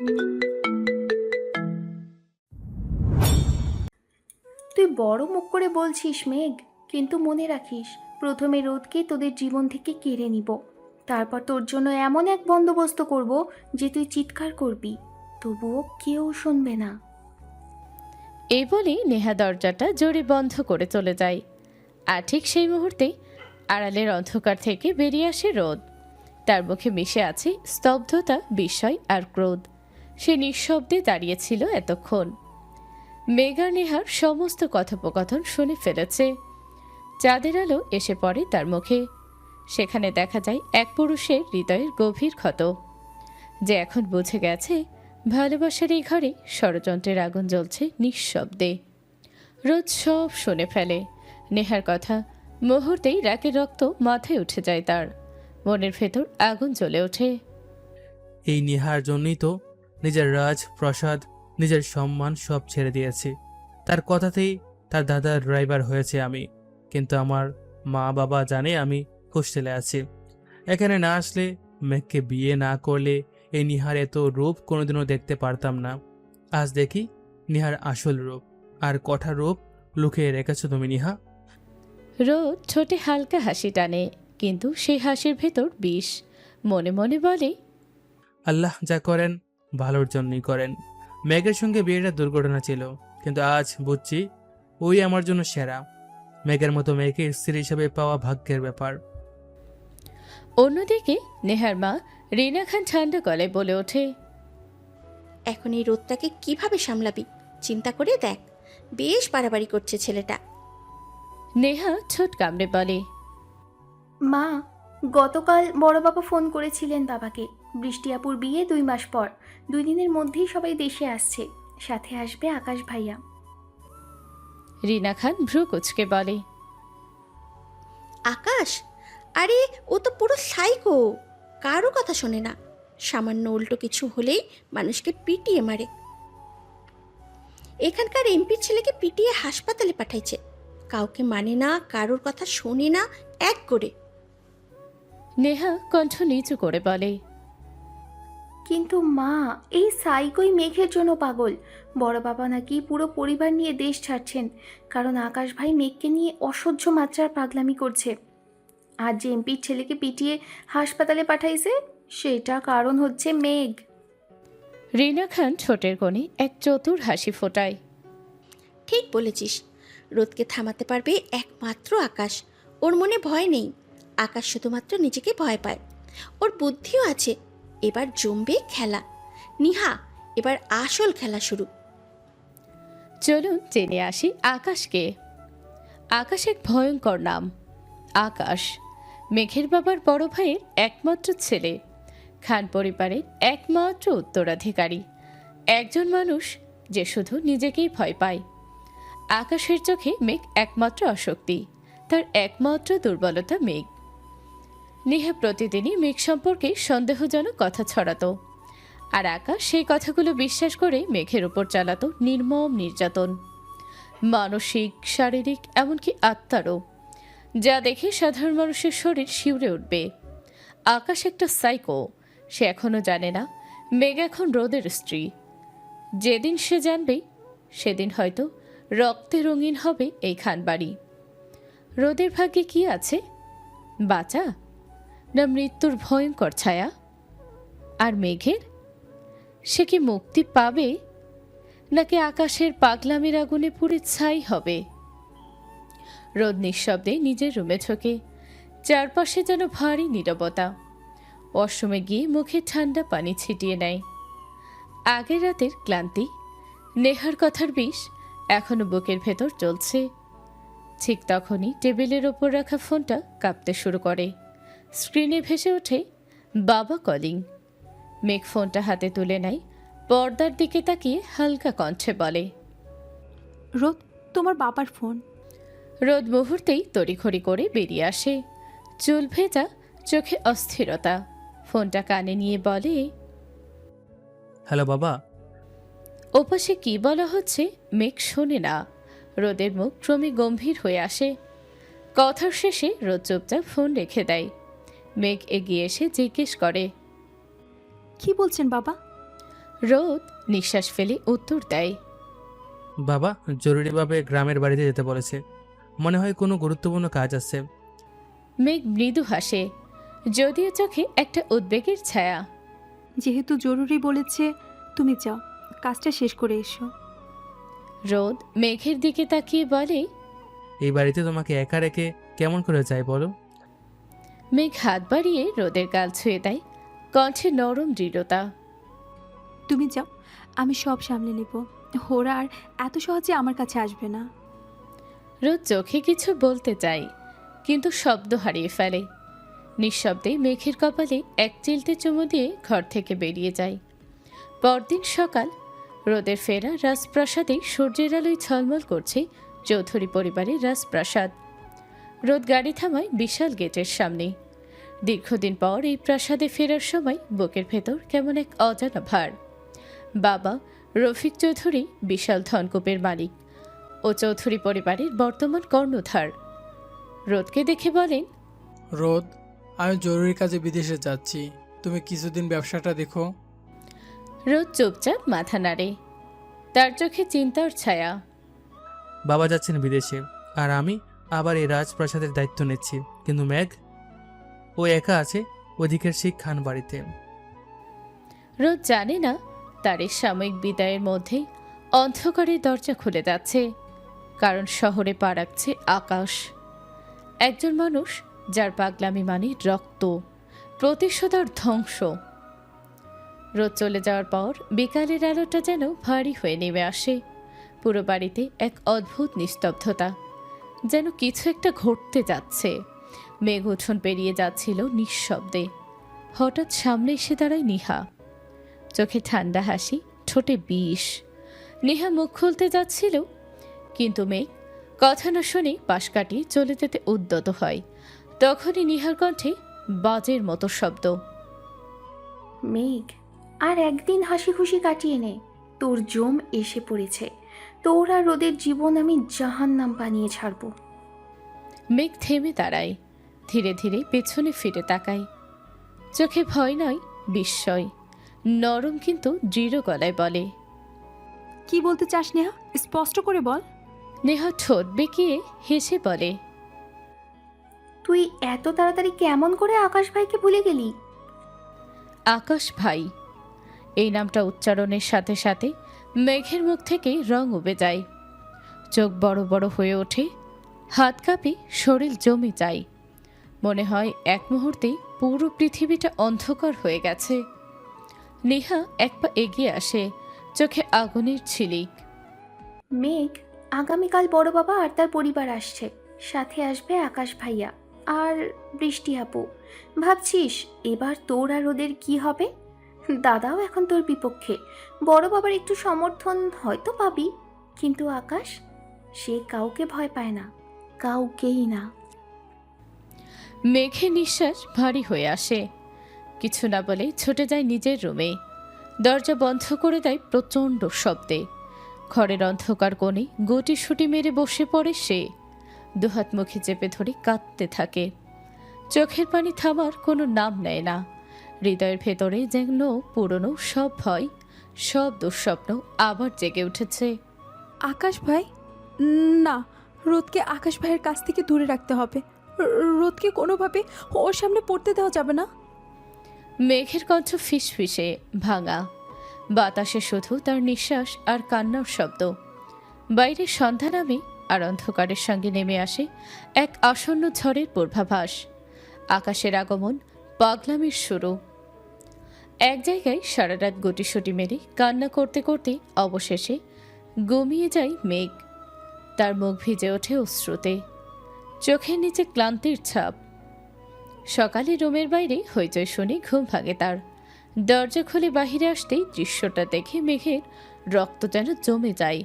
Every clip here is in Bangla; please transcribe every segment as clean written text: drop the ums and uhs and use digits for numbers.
তুই বড় মুখ করে বলছিস মেঘ, কিন্তু মনে রাখিস প্রথমে রোদকে তোদের জীবন থেকে কেড়ে নিব, তারপর তোর জন্য এমন এক বন্দোবস্ত করব যে তুই চিৎকার করবি, তবুও কেউ শুনবে না। এই বলেই নেহা দরজাটা জোরে বন্ধ করে চলে যায়। আর ঠিক সেই মুহূর্তে আড়ালের অন্ধকার থেকে বেরিয়ে আসে রোদ। তার মুখে মিশে আছে স্তব্ধতা, বিস্ময় আর ক্রোধ। সে নিঃশব্দে দাঁড়িয়েছিল এতক্ষণ। মেঘা নেহার সমস্ত কথোপকথন শুনে ফেলেছে। চাঁদের আলো এসে পড়ে তার মুখে। সেখানে দেখা যায় এক পুরুষের হৃদয়ের গভীর ক্ষত, যে এখন বুঝে গেছে ভালোবাসার এই ঘরে ষড়যন্ত্রের আগুন জ্বলছে নিঃশব্দে। রোদ সব শুনে ফেলে নেহার কথা। মুহূর্তেই রাগের রক্ত মাথায় উঠে যায় তার। মনের ভেতর আগুন জ্বলে ওঠে। এই নেহার জন্যই তো নিজের রাজ প্রসাদ, নিজের সম্মান সব ছেড়ে দিয়েছি। তার কথাতেই তার দাদার ড্রাইভার হয়েছে আমি। কিন্তু আমার মা বাবা জানে আমি হোস্টেলে আছি। এখানে না আসলে, মেঘকে বিয়ে না করলে এই নিহার এত রূপ কোনোদিনও দেখতে পারতাম না। আজ দেখি নিহার আসল রূপ, আর কঠা রূপ লুকিয়ে রেখেছো তুমি নিহা। রোদ ঠোঁটে হালকা হাসি টানে, কিন্তু সেই হাসির ভেতর বিষ। মনে মনে বলে, আল্লাহ যা করেন ভালোর জন্যই করেন। মেঘের সঙ্গে বিয়েটা দুর্ঘটনা ছিল, কিন্তু আজ বুঝছি ওই আমার জন্য সেরা। মেঘের মতো মেয়েকে স্ত্রী হিসেবে পাওয়া ভাগ্যের ব্যাপার। অন্যদিকে নেহার মা রিনা খান ঠান্ডা গলায় বলে ওঠে, এখন এই রোদটাকে কিভাবে সামলাবি চিন্তা করে দেখ, বেশ বাড়াবাড়ি করছে ছেলেটা। নেহা ঠোঁট কামড়ে বলে, মা, গতকাল বড় বাবা ফোন করেছিলেন বাবাকে। বৃষ্টি আপুর বিয়ে 2 মাস পর, 2 দিনের মধ্যেই সবাই দেশে আসছে, সাথে আসবে আকাশ ভাইয়া। রিনা খান ভ্রু কুচকে বলে, আকাশ? আরে ও তো পুরো সাইকো, কারো কথা শোনে না। সামান্য উল্টো কিছু হলেই মানুষকে পিটিয়ে মারে। এখানকার এমপির ছেলেকে পিটিয়ে হাসপাতালে পাঠাইছে। কাউকে মানে না, কারোর কথা শোনে না এক করে। নেহা কণ্ঠ নিচু করে বলে, কিন্তু মা, এই সাইকোই মেঘের জন্য পাগল। বড় বাবা নাকি পুরো পরিবার নিয়ে দেশ ছাড়ছেন, কারণ আকাশ ভাই মেঘকে নিয়ে অসহ্য মাত্রার পাগলামি করছে। আর যে এমপির ছেলেকে পিটিয়ে হাসপাতালে পাঠাইছে, সেটা কারণ হচ্ছে মেঘ। রিনা খান ঠোঁটের কোণে এক চতুর হাসি ফোটায়। ঠিক বলেছিস, রোদকে থামাতে পারবে একমাত্র আকাশ। ওর মনে ভয় নেই, আকাশ শুধুমাত্র নিজেকে ভয় পায়। ওর বুদ্ধিও আছে। এবার জমবে খেলা। নিহা, এবার আসল খেলা শুরু। চলুন জেনে আসি আকাশকে। আকাশ এক ভয়ঙ্কর নাম। আকাশ মেঘের বাবার বড় ভাইয়ের একমাত্র ছেলে, খান পরিবারের একমাত্র উত্তরাধিকারী। একজন মানুষ যে শুধু নিজেকেই ভয় পায়। আকাশের চোখে মেঘ একমাত্র আসক্তি, তার একমাত্র দুর্বলতা মেঘ। নেহা প্রতিদিনই মেঘ সম্পর্কে সন্দেহজনক কথা ছড়াতো, আর আকাশ সেই কথাগুলো বিশ্বাস করে মেঘের উপর চালাতো নির্মম নির্যাতন, মানসিক, শারীরিক, এমনকি আত্মারও, যা দেখে সাধারণ মানুষের শরীর শিউরে উঠবে। আকাশ একটা সাইকো। সে এখনো জানে না মেঘ এখন রোদের স্ত্রী। যেদিন সে জানবে, সেদিন হয়তো রক্তে রঙিন হবে এই খানবাড়ি। রোদের ভাগ্যে কি আছে? বাঁচা, না মৃত্যুর ভয়ঙ্কর ছায়া? আর মেঘের, সে কি মুক্তি পাবে, নাকি আকাশের পাগলামির আগুনে পুড়ে ছাই হবে? রোদ নিঃশব্দে নিজের রুমে ঢোকে। চারপাশে যেন ভারী নীরবতা। ওয়াশরুমে গিয়ে মুখে ঠান্ডা পানি ছিটিয়ে নেয়। আগের রাতের ক্লান্তি, নেহার কথার বিষ এখনো বুকের ভেতর চলছে। ঠিক তখনই টেবিলের ওপর রাখা ফোনটা কাঁপতে শুরু করে। স্ক্রিনে ভেসে ওঠে বাবা কলিং। মেঘ ফোনটা হাতে তুলে নেয়, পর্দার দিকে তাকিয়ে হালকা কণ্ঠে বলে, রোদ, তোমার বাবার ফোন। রোদ মুহূর্তেই তড়িঘড়ি করে বেরিয়ে আসে, চুল ভেজা, চোখে অস্থিরতা। ফোনটা কানে নিয়ে বলে, হ্যালো বাবা। ওপাশে কি বলা হচ্ছে মেঘ শোনে না। রোদের মুখ ক্রমে গম্ভীর হয়ে আসে। কথার শেষে রোদ চুপচাপ ফোন রেখে দেয়। মেঘ এগিয়ে এসে জিজ্ঞেস করে, কি বলছেন বাবা? রোদ নিঃশ্বাস ফেলে উত্তর দেয়। বাবা জরুরিভাবে গ্রামের বাড়িতে যেতে বলেছে, মনে হয় কোনো গুরুত্বপূর্ণ কাজ আছে। মেঘ মৃদু হাসে, যদিও চোখে একটা উদ্বেগের ছায়া। যেহেতু জরুরি বলেছে, তুমি যাও, কাজটা শেষ করে এসো। রোদ মেঘের দিকে তাকিয়ে বলে। এই বাড়িতে তোমাকে একা রেখে কেমন করে যায় বলো? মেঘ হাত বাড়িয়ে রোদের গাল ছুঁয়ে দেয়, কণ্ঠে নরম দৃঢ়তা। তুমি যাও, আমি সব সামলে নেব। ওরা আর এত সহজে আমার কাছে আসবে না। রোদ চোখে কিছু বলতে চায়, কিন্তু শব্দ হারিয়ে ফেলে। নিঃশব্দে মেঘের কপালে এক চিলতে চুমু দিয়ে ঘর থেকে বেরিয়ে যায়। পরদিন সকাল, রোদের ফেরা রাজপ্রাসাদে সূর্যের আলোয় ঝলমল করছে চৌধুরী পরিবারের রাজপ্রাসাদ। রোদ গাড়ি থামায় বিশাল গেটের সামনে। দীর্ঘদিন পর এই প্রাসাদে ফেরার সময় বুকের ভেতর কেমন এক অজানা ভার। বাবা রফিক চৌধুরী বিশাল ধনকূপের মালিক ও চৌধুরী পরিবারের বর্তমান কর্ণধার। রোদকে দেখে বলেন, রোদ, আমি জরুরি কাজে বিদেশে যাচ্ছি, তুমি কিছুদিন ব্যবসাটা দেখো। রোদ চুপচাপ মাথা নাড়ে, তার চোখে চিন্তার ছায়া। বাবা যাচ্ছেন বিদেশে, আর আমি আবার এই রাজপ্রাসাদের দায়িত্ব নিচ্ছি। কিন্তু মেঘ, ও একা আছে ওদিকের সেই খান বাড়িতে। রোদ জানে না তার এই সাময়িক বিদায়ের মধ্যেই অন্ধকারের দরজা খুলে যাচ্ছে, কারণ শহরে পা রাখছে আকাশ। একজন মানুষ যার পাগলামি মানে রক্ত, প্রতিশোধ আর ধ্বংস। রোদ চলে যাওয়ার পর বিকালের আলোটা যেন ভারী হয়ে নেমে আসে। পুরো বাড়িতে এক অদ্ভুত নিস্তব্ধতা, যেন কিছু একটা ঘটতে যাচ্ছে। মেঘ উঠোন পেরিয়ে যাচ্ছিল নিঃশব্দে। হঠাৎ সামনে এসে দাঁড়ায় নিহা, চোখে ঠান্ডা হাসি, ঠোঁটে বিষ। নেহা মুখ খুলতে যাচ্ছিল, কিন্তু মেঘ কথা না শুনে পাশ কাটিয়ে চলে যেতে উদ্যত হয়। তখনই নিহার কণ্ঠে বাজের মতো শব্দ। মেঘ, আর একদিন হাসি খুশি কাটিয়ে নে, তোর জম এসে পড়েছে। তোর আর রোদের জীবন আমি জাহান্নাম বানিয়ে ছাড়বো। মেঘ থেমে দাঁড়ায়, ধীরে ধীরে পেছনে ফিরে তাকায়। চোখে ভয় নয়, বিস্ময়। নরম কিন্তু দৃঢ় গলায় বলে, কি বলতে চাস নেহা, স্পষ্ট করে বল। নেহা ঠোঁট বেঁকিয়ে হেসে বলে, তুই এত তাড়াতাড়ি কেমন করে আকাশ ভাইকে ভুলে গেলি? আকাশ ভাই। এই নামটা উচ্চারণের সাথে সাথে মেঘের মুখ থেকে রং উবে যায়। চোখ বড় বড় হয়ে ওঠে, হাত কাঁপে, শরীর জমে যায়। মনে হয় এক মুহূর্তে পুরো পৃথিবীটা অন্ধকার হয়ে গেছে। নেহা এক পা এগিয়ে আসে, চোখে আগুনের ঝিলিক। মেঘ, আগামীকাল বড় বাবা আর তার পরিবার আসছে, সাথে আসবে আকাশ ভাইয়া আর বৃষ্টি আপু। ভাবছিস এবার তোর আর ওদের কি হবে? দাদাও এখন তোর বিপক্ষে, বড় বাবার একটু সমর্থন হয়তো পাবি, কিন্তু আকাশ, সে কাউকে ভয় পায় না, কাউকেই না। মেঘের নিঃশ্বাস ভারী হয়ে আসে, কিছু না বলে ছুটে যায় নিজের রুমে। দরজা বন্ধ করে দেয় প্রচণ্ড শব্দে। ঘরের অন্ধকার কোণে গুটিসুটি মেরে বসে পড়ে সে। দুহাত মুখে চেপে ধরে কাঁদতে থাকে। চোখের পানি থামার কোনো নাম নেয় না। হৃদয়ের ভেতরে যেন পুরনো সব ভয়, সব দুঃস্বপ্ন আবার জেগে উঠেছে। আকাশ ভাই, না, রোদকে আকাশ ভাইয়ের কাছ থেকে দূরে রাখতে হবে। রোদকে কোনোভাবে ওর সামনে পড়তে দেওয়া যাবে না। মেঘের কণ্ঠ ফিসফিসে ভাঙা, বাতাসে শুধু তার নিঃশ্বাস আর কান্নার শব্দ। বাইরে সন্ধ্যা নামে, আর অন্ধকারের সঙ্গে নেমে আসে এক আসন্ন ঝড়ের পূর্বাভাস। আকাশের আগমন, পাগলামির শুরু। এক জায়গায় সারা রাত গুটিসুটি মেরে কান্না করতে করতে অবশেষে ঘুমিয়ে যায় মেঘ। তার মুখ ভিজে ওঠে অশ্রুতে, চোখের নিচে ক্লান্তির ছাপ। সকালে রুমের বাইরে হইচই শুনে ঘুম ভাঙে তার। দরজা খুলে বাহিরে আসতেই দৃশ্যটা দেখে মেঘের রক্ত যেন জমে যায়।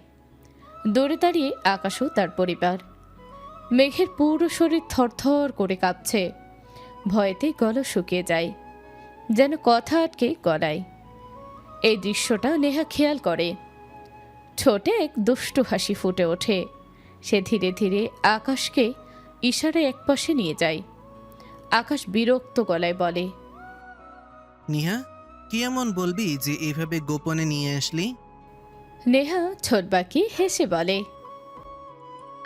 দৌড়ে দাঁড়িয়ে আকাশও তার পরিবার। মেঘের পুরো শরীর থরথর করে কাঁপছে, ভয়েতে গলা শুকিয়ে যায়, যেন কথা আটকে গলায়। এই দৃশ্যটা নেহা খেয়াল করে। ঠোঁটে এক দুষ্টু হাসি ফুটে ওঠে। সে ধীরে ধীরে আকাশকে ইশারায় একপাশে নিয়ে যায়। আকাশ বিরক্ত গলায় বলে, নিহা, কি কি এমন বলবি যে এভাবে গোপনে নিয়ে আসলি? নেহা ঠোঁট বাঁকিয়ে হেসে বলে,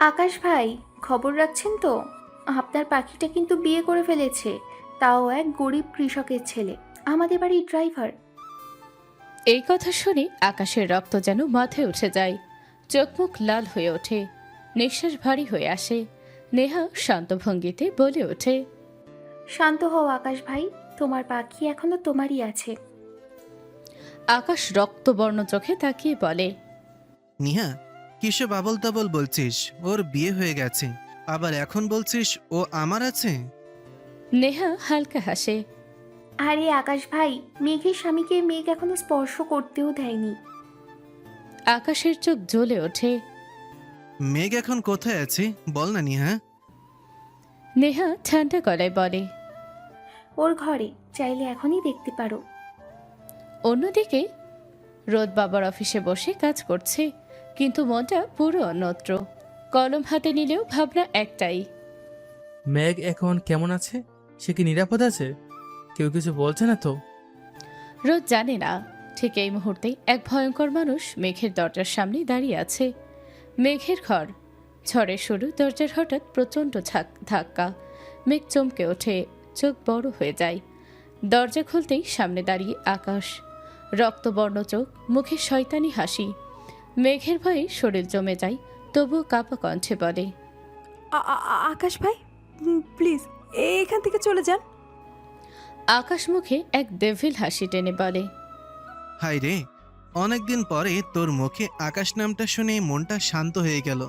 আকাশ ভাই, খবর রাখছেন তো? আপনার পাখিটা কিন্তু বিয়ে করে ফেলেছে, তাও এক গরিব কৃষকের ছেলে, আমাদের বাড়ির ড্রাইভার। এই কথা শুনে আকাশের রক্ত যেন মাথায় উঠে যায়, চোখ মুখ লাল হয়ে ওঠে, নিঃশ্বাস ভারী হয়ে আসে। নেহা শান্ত ভঙ্গিতে বলে ওঠে, শান্ত হও আকাশ ভাই, তোমার পাখি এখনো তোমারই আছে। আকাশ রক্তবর্ণ চোখে তাকিয়ে বলে, নিহা, কিসব আবল তাবল বলছিস? ওর বিয়ে হয়ে গেছে, আবার এখন বলছিস ও আমার আছে? নেহা হালকা হাসে। আরে আকাশ ভাই, মেঘের স্বামীকে মেঘ এখনো স্পর্শ করতেও দেয়নি। আকাশের চোখ জ্বলে ওঠে। মেঘ এখন কোথায় আছে বল না নিহা। নেহা ঠান্ডা গলায় বলে, ওর ঘরে, চাইলে এখনই দেখতে পারো। অন্যদিকে রোদ বাবার অফিসে বসে কাজ করছে, কিন্তু মনটা পুরো অন্যত্র। কলম হাতে নিলেও ভাবনা একটাই। মেঘ এখন কেমন আছে? সে কি নিরাপদ আছে? কেউ কিছু বলছে না তো? রোদ জানে না। ঠিক এই মুহূর্তে এক ভয়ঙ্কর মানুষ মেঘের দরজার সামনে দাঁড়িয়ে আছে। মেঘের ঘর, ঝড়ের শুরু, দরজার হঠাৎ প্রচণ্ড ধাক্কা। মেঘ চমকে ওঠে, চোখ বড় হয়ে যায়। দরজা খুলতেই সামনে দাঁড়িয়ে আকাশ, রক্তবর্ণ চোখ, মুখে শয়তানি হাসি। মেঘের ভয়ে শরীর জমে যায়, তবুও কাঁপা কণ্ঠে বলে, আকাশ ভাই, প্লিজ এখান থেকে চলে যান। আকাশ মুখে এক ডেভিল হাসি টেনে বলে, হাই রে, অনেকদিন পরে তোর মুখে আকাশ নামটা শুনে মনটা শান্ত হয়ে গেল।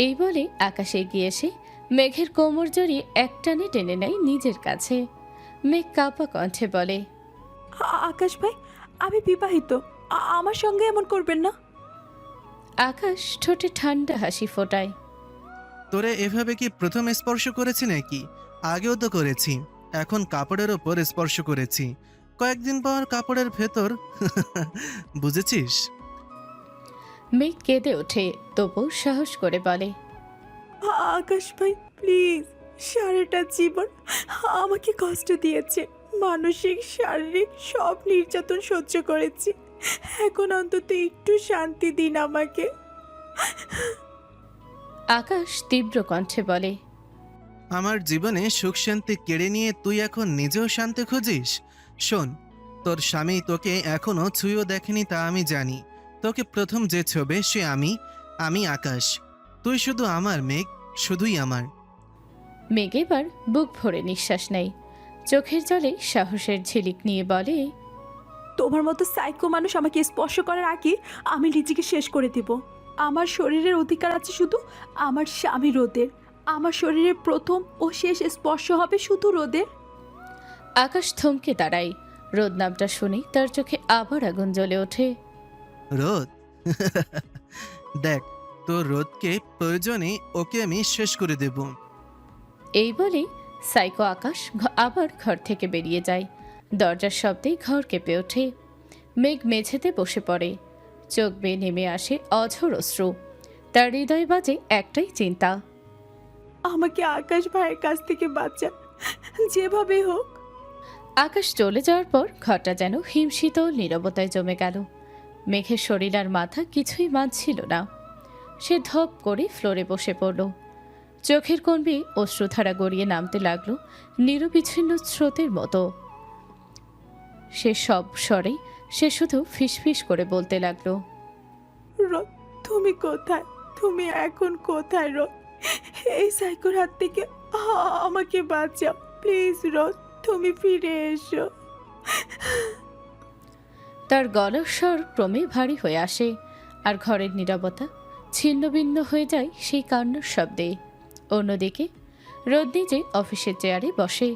এই বলে আকাশ এগিয়ে এসে মেঘের কোমর জড়িয়ে একটানে টেনে নেয় নিজের কাছে। মেঘ কাঁপা কণ্ঠে বলে, আকাশ ভাই, আমি বিবাহিত, আমার সঙ্গে এমন করবেন না। আকাশ ঠোঁটে ঠান্ডা হাসি ফোটায়। তোরে এভাবে কি প্রথম স্পর্শ করেছি নাকি? আগেও তো করেছি, এখন কাপড়ের ওপর স্পর্শ করেছি, কয়েকদিন পর কাপড়ের ভেতর। বুঝেছিস? মেঘ কেঁদে ওঠে, তবু সাহস করে বলে, আকাশ ভাই প্লিজ, সারাটা জীবন আমাকে কষ্ট দিয়েছে, মানসিক শারীরিক সব নির্যাতন সহ্য করেছি, এখন অন্তত একটু শান্তি দিন আমাকে। আকাশ তীব্র কণ্ঠে বলে, আমার জীবনে সুখ শান্তি কেড়ে নিয়ে তুই এখন নিজেও শান্তি খুঁজিস? শোন, তোর স্বামী তোকে এখনো ছুঁয়েও দেখেনি তা আমি জানি। তোকে প্রথম যে ছবে সে আমি আকাশ। তুই শুধু আমার মেঘ, শুধুই আমার। মেঘ এবার বুক ভরে নিঃশ্বাস নেয়, চোখের জলে সাহসের ঝিলিক নিয়ে বলে, তোমার মতো সাইকো মানুষ আমাকে স্পর্শ করার আগে আমি নিজেকে শেষ করে দেব। আমার শরীরের অধিকার আছে শুধু আমার স্বামী রোদের। আমার শরীরের প্রথম ও শেষ স্পর্শ হবে শুধু রোদের। আকাশ থমকে দাঁড়ায়। রোদ নামটা শুনে তার চোখে আবার আগুন জ্বলে ওঠে। রোদ? দেখ, তোর রোদকে প্রয়োজনে ওকে আমি শেষ করে দেব। এই বলে সাইকো আকাশ আবার ঘর থেকে বেরিয়ে যায়। দরজার শব্দে ঘর কেঁপে ওঠে। মেঘ মেঝেতে বসে পড়ে, চোখ বেয়ে নেমে আসে অঝোর অশ্রু। তার হৃদয় বাজে একটাই চিন্তা, আমাকে আকাশ ভাইয়ের কাছ থেকে বাঁচান, যেভাবে হোক। আকাশ চলে যাওয়ার পর ঘরটা যেন হিমশীতল নীরবতায় জমে গেল। মেঘের শরীর আর মাথা কিছুই মানছিল না। সে ধপ করে ফ্লোরে বসে পড়ল। চোখের কোণ বেয়ে অশ্রুধারা গড়িয়ে নামতে লাগলো নিরবিচ্ছিন্ন স্রোতের মতো। সে সব স্বরে সে শুধু ফিসফিস করে বলতে লাগলো, রোদ, তুমি কোথায়? তুমি এখন কোথায় রোদ? এই সাইকোর হাত থেকে আমাকে বাঁচাও প্লিজ রোদ, তুমি ফিরে এসো। তার গলার স্বর ক্রমে ভারী হয়ে আসে, আর ঘরের নীরবতা ছিন্ন ভিন্ন হয়ে যায় সেই কান্নার শব্দে। অন্যদিকে রোদ নিজে অফিসের চেয়ারে বসে,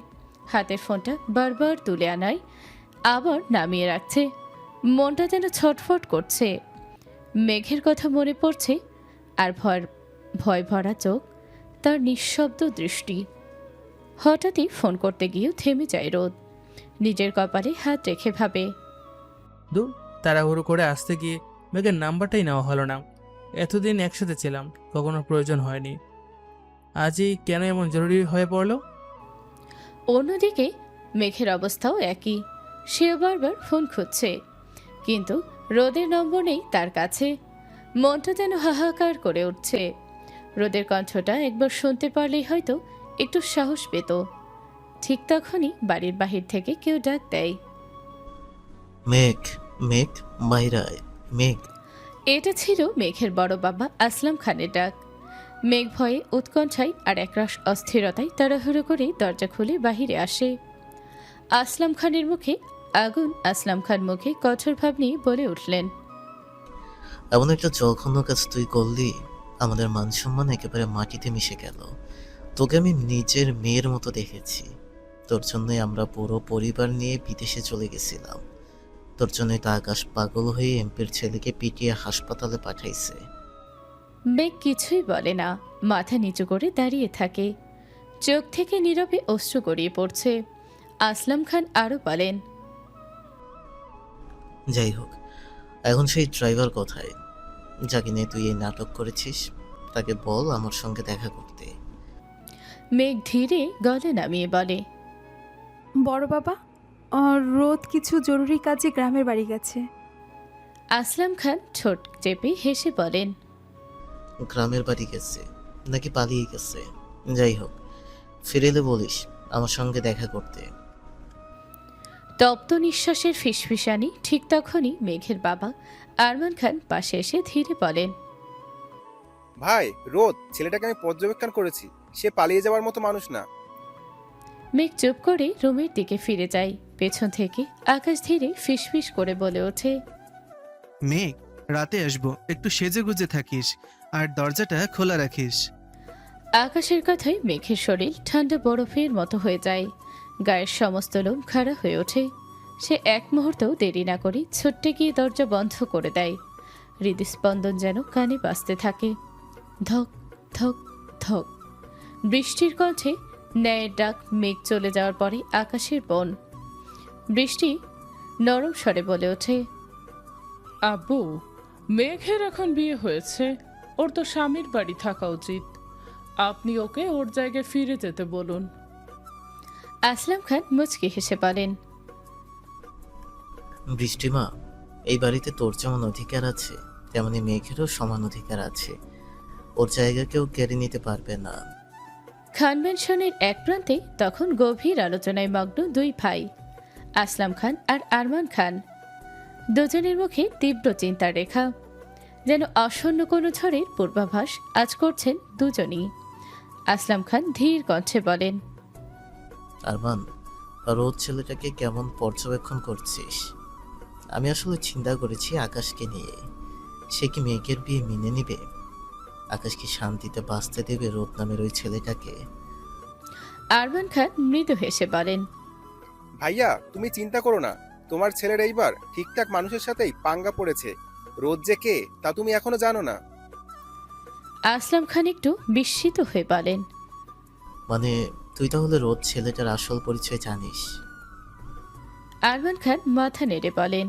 হাতের ফোনটা বারবার তুলে আনায় আবার নামিয়ে রাখছে। মনটা যেন ছটফট করছে। মেঘের কথা মনে পড়ছে, আর ভয় ভরা চোখ, তার নিঃশব্দ দৃষ্টি। হঠাৎই ফোন করতে গিয়েও থেমে যায় রোদ। নিজের কপালে হাত রেখে ভাবে, দূর, তাড়াহুড়ো করে আসতে গিয়ে মেঘের নাম্বারটাই নেওয়া হলো না। এতদিন একসাথে ছিলাম, কখনো প্রয়োজন হয়নি, আজই কেন এমন জরুরি হয়ে পড়লো? অন্যদিকে মেঘের অবস্থাও একই। সেও বারবার ফোন খুঁজছে, কিন্তু রোদের নম্বর নেই তার কাছে। মনটা যেন হাহাকার করে উঠছে। রোদের কণ্ঠটা একবার শুনতে পারলেই হয়তো একটু সাহস পেত। ঠিক তখনই বাড়ির বাহির থেকে কেউ ডাক দেয়। মেঘ, মেঘ, বাইরে আয়, মেঘ। এটা ছিল মেঘের বড় বাবা আসলাম খানের ডাক। মেঘ ভয়ে, উৎকণ্ঠায় আর একরাশ অস্থিরতায় তাড়াহুড়ো করে দরজা খুলে বাহিরে আসে। আসলাম খানের মুখে আগুন। আসলাম খান মুখে কঠোর ভাব নিয়ে বলে উঠলেন, এমন একটা জঘন্য কাজ তুই করলি, আমাদের মান সম্মান একেবারে মাটিতে মিশে গেল। তোকে আমি নিজের মেয়ের মতো দেখেছি। তোর জন্যই আমরা পুরো পরিবার নিয়ে বিদেশে চলে গেছিলাম। তোর জন্যই তো আকাশ পাগল হয়ে এমপির ছেলেকে পিটিয়ে হাসপাতালে পাঠাইছে। মেঘ কিছুই বলে না, মাথা নিচু করে দাঁড়িয়ে থাকে। চোখ থেকে নীরবে অশ্রু গড়িয়ে পড়ছে। আসলাম খান আরও বলেন, যাই হোক, এখন সেই ড্রাইভার কোথায়, যাকে নিয়ে তুই এই নাটক করেছিস? তাকে বল আমার সঙ্গে দেখা করতে। মেঘ ধীরে গলা নামিয়ে বলে, বড় বাবা, রোদ কিছু জরুরি কাজে গ্রামের বাড়ি গেছে। আসলাম খান ঠোঁট চেপে হেসে বলেন, গ্রামের বাড়ি গেছে নাকি পালিয়ে গেছে? যাই হোক, ফিরে এলে বলিস আমার সঙ্গে দেখা করতে। তপ্ত নিঃশ্বাসের ফিসফিসানি। ঠিক তখনই মেঘের বাবা আরমান খান পাশে এসে ধীরে বলেন, ভাই রোদ, ছেলেটাকে আমি পর্যবেক্ষণ করেছি, সে পালিয়ে যাওয়ার মতো মানুষ না। মেঘ চুপ করে রুমের দিকে ফিরে যায়। পেছন থেকে আকাশ ধীরে ফিসফিস করে বলে ওঠে, মেঘ, রাতে আসবো, একটু সেজে গুজে থাকিস আর দরজাটা খোলা রাখিস। আকাশের কথায় মেঘের শরীর ঠান্ডা বরফের মতো হয়ে যায়। গায়ের সমস্ত লোম খাড়া হয়ে ওঠে। সে এক মুহূর্তও দেরি না করে ছুট্টে গিয়ে দরজা বন্ধ করে দেয়। হৃদস্পন্দন যেন কানে বাজতে থাকে, ধক ধক ধক। বৃষ্টির কণ্ঠে ন্যায়ের ডাক। মেঘ চলে যাওয়ার পরে আকাশের বন। বৃষ্টি নরম স্বরে বলে ওঠে, আব্বু, মেঘের এখন বিয়ে হয়েছে, ওর তো স্বামীর বাড়ি থাকা উচিত। আপনি ওকে ওর জায়গায় ফিরে যেতে বলুন। আসলাম খান মুচকি হেসে বলেন, বৃষ্টিমা, এই বাড়িতে তোর যেমন অধিকার আছে তেমনি মেঘেরও সমান অধিকার আছে। ওর জায়গা কেউ কেড়ে নিতে পারবে না। খান ম্যানশনের এক প্রান্তে তখন গভীর আলোচনায় মগ্ন দুই ভাই, আসলাম খান আর আরমান খান। দুজনের মুখে তীব্র চিন্তার রেখা, যেন আসন্ন কোনো ঝড়ের পূর্বাভাস আজ করছেন দুজনই। আসলাম খান ধীর কণ্ঠে বলেন, আরমান, রোদ ছেলেটাকে কেমন পর্যবেক্ষণ করছিস? আমি আসলে চিন্তা করেছি আকাশকে নিয়ে। সে কি মেঘের বিয়ে মেনে নিবে? আকাশ কি শান্তিতে বাঁচতে দেবে রোদ নামের ওই ছেলেটাকে? আরমান খান মৃদু হেসে বলেন, ভাইয়া তুমি চিন্তা করো না, তোমার ছেলের এইবার ঠিকঠাক মানুষের সাথেই পাঙ্গা পড়েছে। রোদ যে কে তা তুমি এখনো জানো না। আসলাম খান একটু বিস্মিত হয়ে বলেন, মানে তুই তাহলে রোদ ছেলেটার আসল পরিচয় জানিস? আরমান খান মাথা নেড়ে বলেন,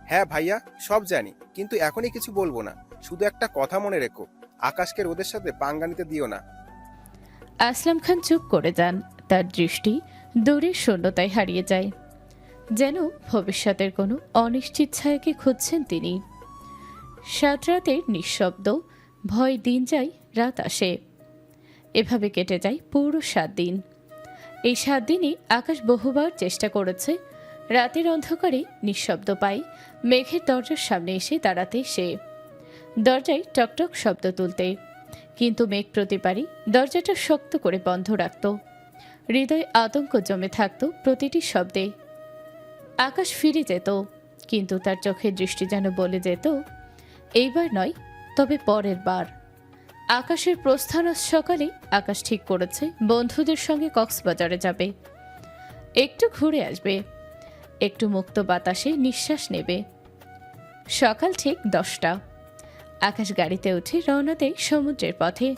হ্যাঁ ভাইয়া, সব জানি, কিন্তু এখনই কিছু বলবো না। শুধু একটা কথা মনে রেখো, আকাশকে রোদের সাথে পাঙ্গা নিতে দিও না। আসলাম খান চুপ করে যান। তার দৃষ্টি দূরের শূন্যতায় হারিয়ে যায়, যেন ভবিষ্যতের কোনো অনিশ্চিত ছায়াকে খুঁজছেন তিনি। সাত রাতের নিঃশব্দ ভয় দিন যায়, রাত আসে। এভাবে কেটে যায় পুরো 7 দিন। এই 7 দিনে আকাশ বহুবার চেষ্টা করেছে রাতের অন্ধকারে নিঃশব্দ পাই মেঘের দরজার সামনে এসে দাঁড়াতে। সে দরজায় টকটক শব্দ তুলতে, কিন্তু মেঘ প্রতিবারই দরজাটা শক্ত করে বন্ধ রাখত। হৃদয়ে আতঙ্ক জমে থাকত প্রতিটি শব্দে। আকাশ ফিরে যেত, কিন্তু তার চোখের দৃষ্টি যেন বলে যেত, এইবার নয়, তবে পরের বার। আকাশের প্রস্থান সকালে আকাশ ঠিক করেছে বন্ধুদের সঙ্গে কক্সবাজারে যাবে। একটু ঘুরে আসবে, একটু মুক্ত বাতাসে নিঃশ্বাস নেবে। সকাল ঠিক 10টা। আকাশ গাড়িতে উঠে রওনা দেয় সমুদ্রের পথে।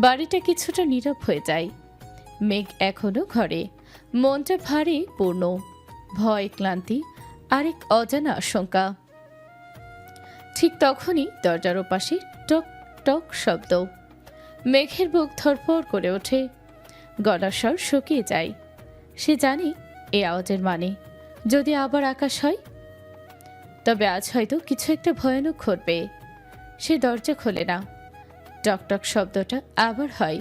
বাড়িটা কিছুটা নীরব হয়ে যায়। মেঘ এখনো ঘরে, মনটা ভারী পূর্ণ। ভয়, ক্লান্তি আর এক অজানা আশঙ্কা। ঠিক তখনই দরজার ওপাশে টক টক শব্দ। মেঘের বুক ধরপড় করে ওঠে, গলার স্বর শুকিয়ে যায়। সে জানে এই আওয়াজের মানে। যদি আবার আকাশ হয়, তবে আজ হয়তো কিছু একটা ভয়ানক ঘটবে। সে দরজা খোলে না। টকটক শব্দটা আবার হয়,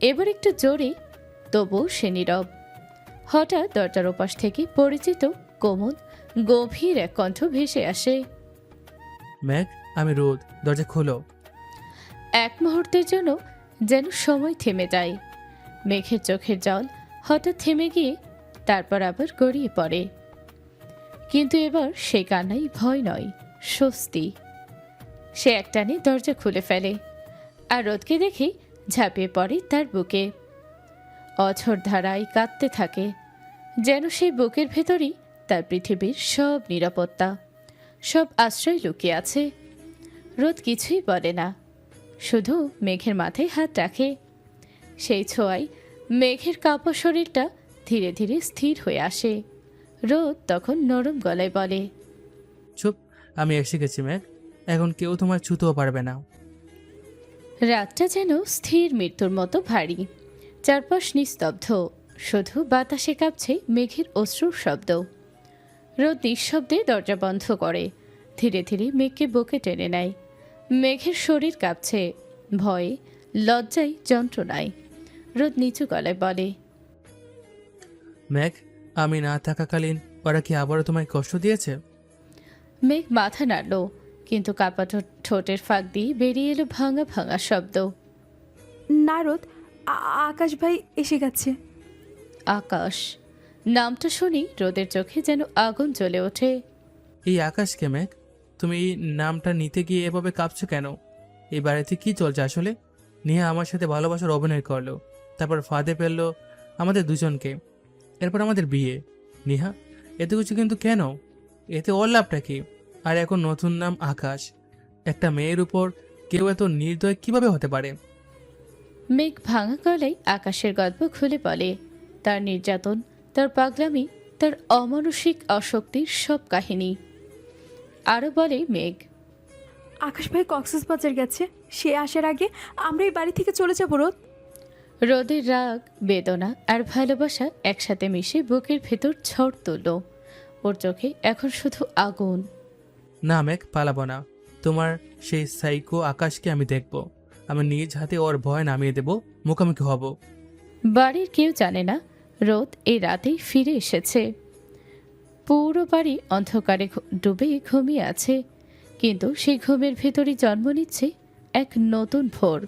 এবার একটু জোরে, তবুও সে নীরব। হঠাৎ দরজার ওপাশ থেকে পরিচিত কোমল গভীর এক কণ্ঠ ভেসে আসে। ম্যাগ, আমি রোদ, দরজা খোলো। এক মুহূর্তের জন্য যেন সময় থেমে যায়। মেঘের চোখের জল হঠাৎ থেমে গিয়ে তারপর আবার গড়িয়ে পড়ে। কিন্তু এবার সেই কান্নাই ভয় নয়, স্বস্তি। সে একটানে দরজা খুলে ফেলে আর রোদকে দেখে ঝাঁপিয়ে পড়ে তার বুকে। অঝোর ধারায় কাঁদতে থাকে, যেন সেই বুকের ভেতরই তার পৃথিবীর সব নিরাপত্তা, সব আশ্রয় লুকিয়ে আছে। রোদ কিছুই বলে না, শুধু মেঘের মাথায় হাত রাখে। সেই ছোঁয়ায় মেঘের কাঁপা শরীরটা ধীরে ধীরে স্থির হয়ে আসে। রোদ তখন নরম গলায় বলে, চুপ, আমি এসে গেছি ম্যাগ, এখন কেউ তোমার ছুতেও পারবে না। রাতটা যেন স্থির মৃত্যুর মতো ভারী। চারপাশ নিস্তব্ধ, শুধু বাতাসে কাঁপছে মেঘের অশ্রুর শব্দ। রোদ নিঃশব্দে দরজা বন্ধ করে, ধীরে ধীরে মেঘকে বুকে টেনে নেয়। মেঘের শরীর কাঁপছে, ভয়ে, লজ্জায়, যন্ত্রণায়। রোদ নিচু গলায় বলে, ম্যাগ, আমি না থাকাকালীন ওরা কি আবারও তোমায় কষ্ট দিয়েছে? মেঘ মাথা নাড়ল, কিন্তু কাঁপা ঠোঁটের ফাঁক দিয়ে বেরিয়ে এলো ভাঙা ভাঙা শব্দ। নারদ, আকাশ ভাই এসে গেছে। আকাশ নামটা শুনি রোদের চোখে যেন আগুন জ্বলে ওঠে। এই আকাশকে ম্যাগ, তুমি এই নামটা নিতে গিয়ে এভাবে কাঁপছো কেন? এই বাড়িতে কি চলছে আসলে? নেহা আমার সাথে ভালোবাসার অভিনয় করলো, তারপর ফাঁদে ফেললো আমাদের দুজনকে, এরপর আমাদের বিয়ে। নেহা, এত কিছু কিন্তু কেন? এতে ওর লাভটা কি? আর এখন নতুন নাম আকাশ। একটা মেয়ের উপর কেউ এত নির্দয় কিভাবে হতে পারে? মেঘ ভাঙা গলায় আকাশের গল্প খুলে বলে, তার নির্যাতন, তার পাগলামি, তার অমানসিক অশক্তির সব কাহিনী। আরও বলে মেঘ, আকাশ ভাই কক্সবাজার গেছে, সে আসার আগে আমরা এই বাড়ি থেকে চলে যাবো। রোদ, রোদের রাগ, বেদনা আর ভালোবাসা একসাথে মিশে বুকের ভেতর ঝড় তুলল। ওর চোখে এখন শুধু আগুন। না ম্যাগ, পালাবো না। তোমার সেই সাইকো আকাশকে আমি দেখব। আমি নিজ হাতে ওর ভয় নামিয়ে দেব, মুখোমুখি হব। বাড়ির কেউ জানে না রোদ এই রাতেই ফিরে এসেছে। পুরো বাড়ি অন্ধকারে ডুবে ঘুমিয়ে আছে, কিন্তু সেই ঘুমের ভেতরই জন্ম নিচ্ছে এক নতুন ভোর,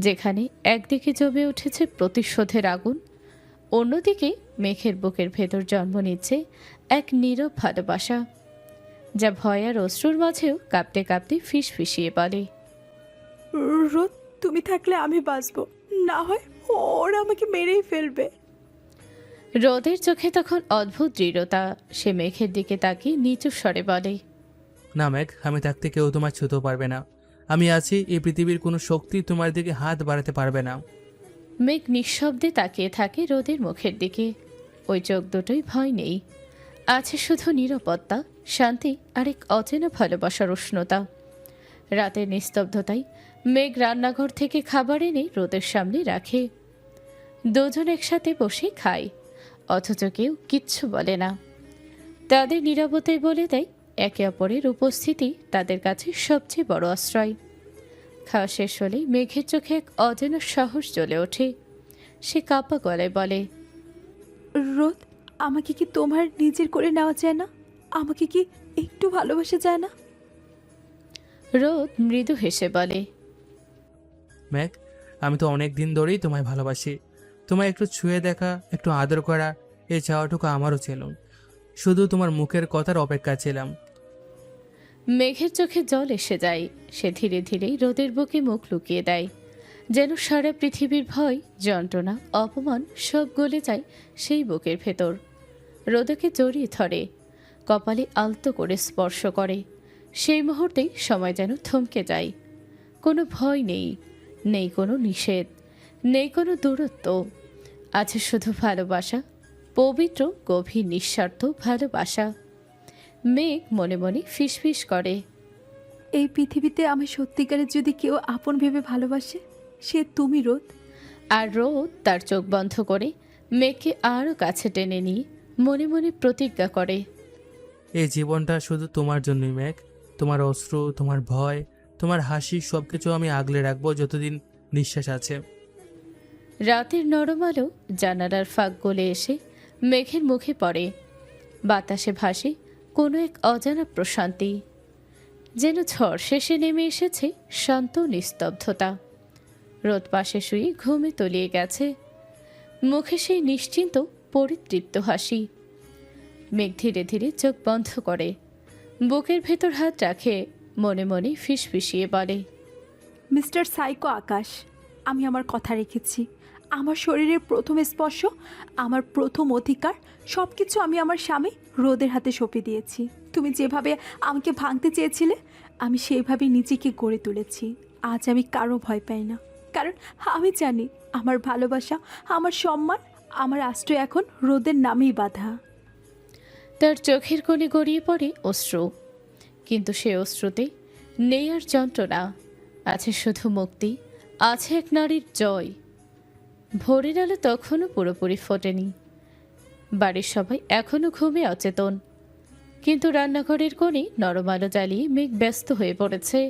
যেখানে একদিকে জমে উঠেছে প্রতিশোধের আগুন, অন্যদিকে মেঘের বুকের ভেতর জন্ম নিচ্ছে এক নীরব ভালোবাসা, যা ভয় আর অশ্রুর মাঝেও কাঁপতে কাঁপতে ফিসফিসিয়ে বলে, রোদ, তুমি থাকলে আমি বাঁচবো, না হয় ওরা আমাকে মেরেই ফেলবে। রোদের চোখে তখন অদ্ভুত দৃঢ়তা। সে মেঘের দিকে তাকিয়ে নিচু স্বরে বলে, না ম্যাগ, আমি থাকতে কেউ তোমার ছুতেও পারবে না। আমি আছি, এই পৃথিবীর কোনো শক্তি তোমার দিকে হাত বাড়াতে পারবে না। মেঘ নিঃশব্দে তাকিয়ে থাকে রোদের মুখের দিকে। ওই চোখ দুটোই ভয় নেই, আছে শুধু নিরাপত্তা, শান্তি আর এক অচেনা ভালোবাসার উষ্ণতা। রাতের নিস্তব্ধতায় মেঘ রান্নাঘর থেকে খাবার এনে রোদের সামনে রাখে। দুজন একসাথে বসে খায়, অথচ কেউ কিচ্ছু বলে না। তাদের নীরবতায় বলে দেয় একে অপরের উপস্থিতি তাদের কাছে সবচেয়ে বড় আশ্রয়। খাওয়া শেষ হলেই মেঘের চোখে এক অজানা সাহস জ্বলে ওঠে। সে কাঁপা গলায় বলে, রোদ, আমাকে কি তোমার নিজের করে নেওয়া যায় না? আমাকে কি একটু ভালোবাসা যায় না? রোদ মৃদু হেসে বলে, ম্যাগ, আমি তো অনেক দিন ধরেই তোমায় ভালোবাসি। তোমায় একটু ছুঁয়ে দেখা, একটু আদর করা, এই চাওয়াটুকু আমারও ছিল। শুধু তোমার মুখের কথার অপেক্ষা ছিলাম। মেঘের চোখে জল এসে যায়। সে ধীরে ধীরে রোদের বুকে মুখ লুকিয়ে দেয়, যেন সারা পৃথিবীর ভয়, যন্ত্রণা, অপমান সব গলে যায় সেই বুকের ভেতর। রোদকে জড়িয়ে ধরে, কপালে আলতো করে স্পর্শ করে। সেই মুহূর্তেই সময় যেন থমকে যায়। কোনো ভয় নেই, নেই কোনো নিষেধ, নেই কোনো দূরত্ব, আছে শুধু ভালোবাসা, পবিত্র গভীর নিঃস্বার্থ ভালোবাসা। মেঘ মনে মনে ফিসফিস করে, এই পৃথিবীতে আমি সত্যিকারের যদি কেউ আপন ভেবে ভালোবাসে, সে তুমি। রোদ, আর রোদ তার চোখ বন্ধ করে মেঘকে আরও কাছে টেনে নিয়ে মনে মনে প্রতিজ্ঞা করে। এই জীবনটা শুধু তোমার জন্যই মেঘ। তোমার অশ্রু, তোমার ভয়, তোমার হাসি সব কিছু আমি আগলে রাখবো যতদিন নিঃশ্বাস আছে। রাতের নরম আলো জানালার ফাঁক গলে এসে মেঘের মুখে পড়ে। বাতাসে ভাসে কোনো এক অজানা প্রশান্তি, যেন ঝড় শেষে নেমে এসেছে শান্ত নিস্তব্ধতা। রোদ পাশে শুয়ে ঘুমে তলিয়ে গেছে, মুখে সেই নিশ্চিন্ত পরিতৃপ্ত হাসি। মেঘ ধীরে ধীরে চোখ বন্ধ করে, বুকের ভেতর হাত রাখে, মনে মনে ফিসফিসিয়ে বলে, মিস্টার সাইকো আকাশ, আমি আমার কথা রেখেছি। আমার শরীরের প্রথম স্পর্শ, আমার প্রথম অধিকার, সব কিছু আমি আমার স্বামী রোদের হাতে সঁপে দিয়েছি। তুমি যেভাবে আমাকে ভাঙতে চেয়েছিলে, আমি সেইভাবেই নিজেকে গড়ে তুলেছি। আজ আমি কারো ভয় পাই না, কারণ আমি জানি আমার ভালোবাসা, আমার সম্মান, আমার আশ্রয় এখন রোদের নামেই বাঁধা। তার চোখের কোণে গড়িয়ে পড়ে অশ্রু, কিন্তু সে অশ্রুতে নেই আর যন্ত্রণা, আছে শুধু মুক্তি, আছে এক নারীর জয়। ভোরের আলো তখনও পুরোপুরি ফোটেনি, বাড়ির সবাই এখনও ঘুমে অচেতন, কিন্তু রান্নাঘরের কোণে নরম আলো জ্বালিয়ে মেঘ ব্যস্ত হয়ে পড়েছে।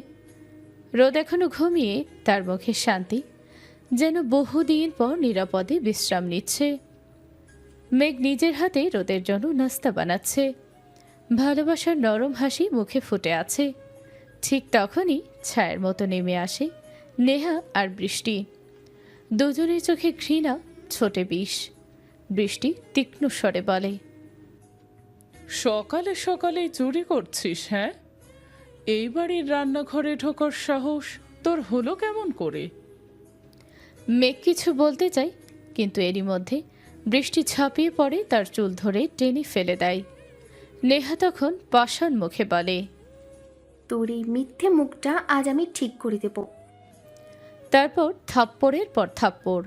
রোদ এখনও ঘুমিয়ে, তার মুখে শান্তি, যেন বহুদিন পর নিরাপদে বিশ্রাম নিচ্ছে। মেঘ নিজের হাতে রোদের জন্য নাস্তা বানাচ্ছে, ভালোবাসার নরম হাসি মুখে ফুটে আছে। ঠিক তখনই ছায়ের মতো নেমে আসে নেহা আর বৃষ্টি। দুজনের চোখে ঘৃণা, ছোটে বিষ। বৃষ্টি তীক্ষ্ণ স্বরে বলে, সকালে সকালেই চুরি করছিস? হ্যাঁ, এই বাড়ির রান্নাঘরে ঢোকার সাহস তোর হলো কেমন করে? মেঘ কিছু বলতে চায়, কিন্তু এরই মধ্যে বৃষ্টি ঝাঁপিয়ে পড়ে, তার চুল ধরে টেনে ফেলে দেয়। নেহা তখন পাষাণ মুখে বলে, তোর এই মিথ্যে মুখটা আজ আমি ঠিক করে দেব। তারপর থাপ্পড়ের পর থাপ্পড়।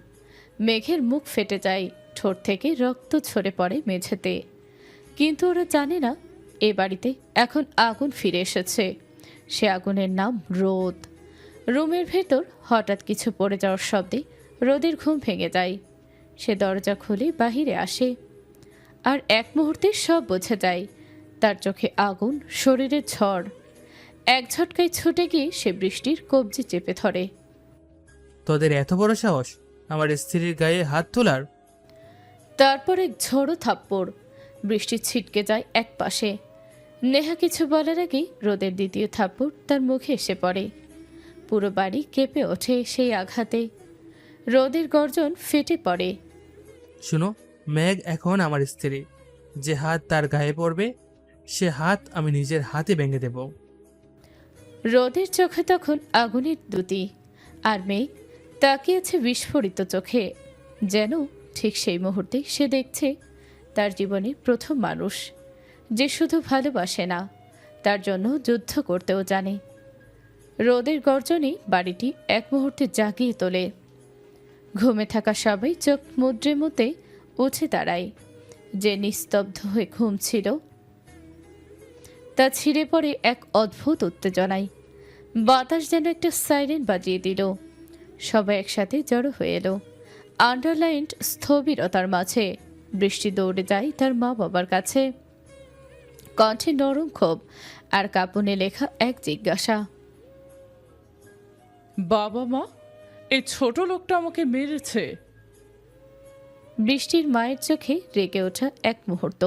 মেঘের মুখ ফেটে যায়, ঠোঁট থেকে রক্ত ঝরে পড়ে মেঝেতে। কিন্তু ওরা জানে না, এ বাড়িতে এখন আগুন ফিরে এসেছে। সে আগুনের নাম রোদ। রুমের ভেতর হঠাৎ কিছু পড়ে যাওয়ার শব্দে রোদের ঘুম ভেঙে যায়। সে দরজা খুলে বাহিরে আসে, আর এক মুহূর্তে সব বোঝা যায়। তার চোখে আগুন, শরীরে ঝড়। এক ঝটকায় ছুটে গিয়ে সে বৃষ্টির কবজি চেপে ধরে। তোদের এত বড় সাহস আমার স্ত্রীর গায়ে হাত তোলার? তারপর এক ঝোড়ো থাপ্পড়। বৃষ্টি ছিটকে যায় এক পাশে। নেহা কিছু বলার আগেই রোদের দ্বিতীয় থাপ্পড় তার মুখে এসে পড়ে। পুরো বাড়ি কেঁপে ওঠে সেই আঘাতে। রোদের গর্জন ফেটে পড়ে। শুনো, মেঘ এখন আমার স্ত্রী। যে হাত তার গায়ে পড়বে, সে হাত আমি নিজের হাতে ভেঙে দেব। রোদের চোখে তখন আগুনের দ্যুতি, আর মেঘ তাকিয়েছে বিস্ফোরিত চোখে, যেন ঠিক সেই মুহূর্তে সে দেখছে তার জীবনে প্রথম মানুষ যে শুধু ভালোবাসে না, তার জন্য যুদ্ধ করতেও জানে। রোদের গর্জনে বাড়িটি এক মুহূর্তে জাগিয়ে তোলে। ঘুমে থাকা সবাই চোখ মুদ্রে মুতে উঠে দাঁড়ায়। যে নিস্তব্ধ হয়ে ঘুমছিল, তা ছিঁড়ে পড়ে এক অদ্ভুত উত্তেজনায়। বাতাস যেন একটা সাইরেন বাজিয়ে দিল। সবাই একসাথে জড়ো হয়ে এলো। আন্ডারলাইন্ড স্থবিরতার মাঝে বৃষ্টি দৌড়ে যায় তার মা বাবার কাছে। কণ্ঠে নরম ক্ষোভ আর কাঁপুনে লেখা এক জিজ্ঞাসা, বাবা মা, এই ছোট লোকটা আমাকে মেরেছে। বৃষ্টির মায়ের চোখে রেগে ওঠা এক মুহূর্ত,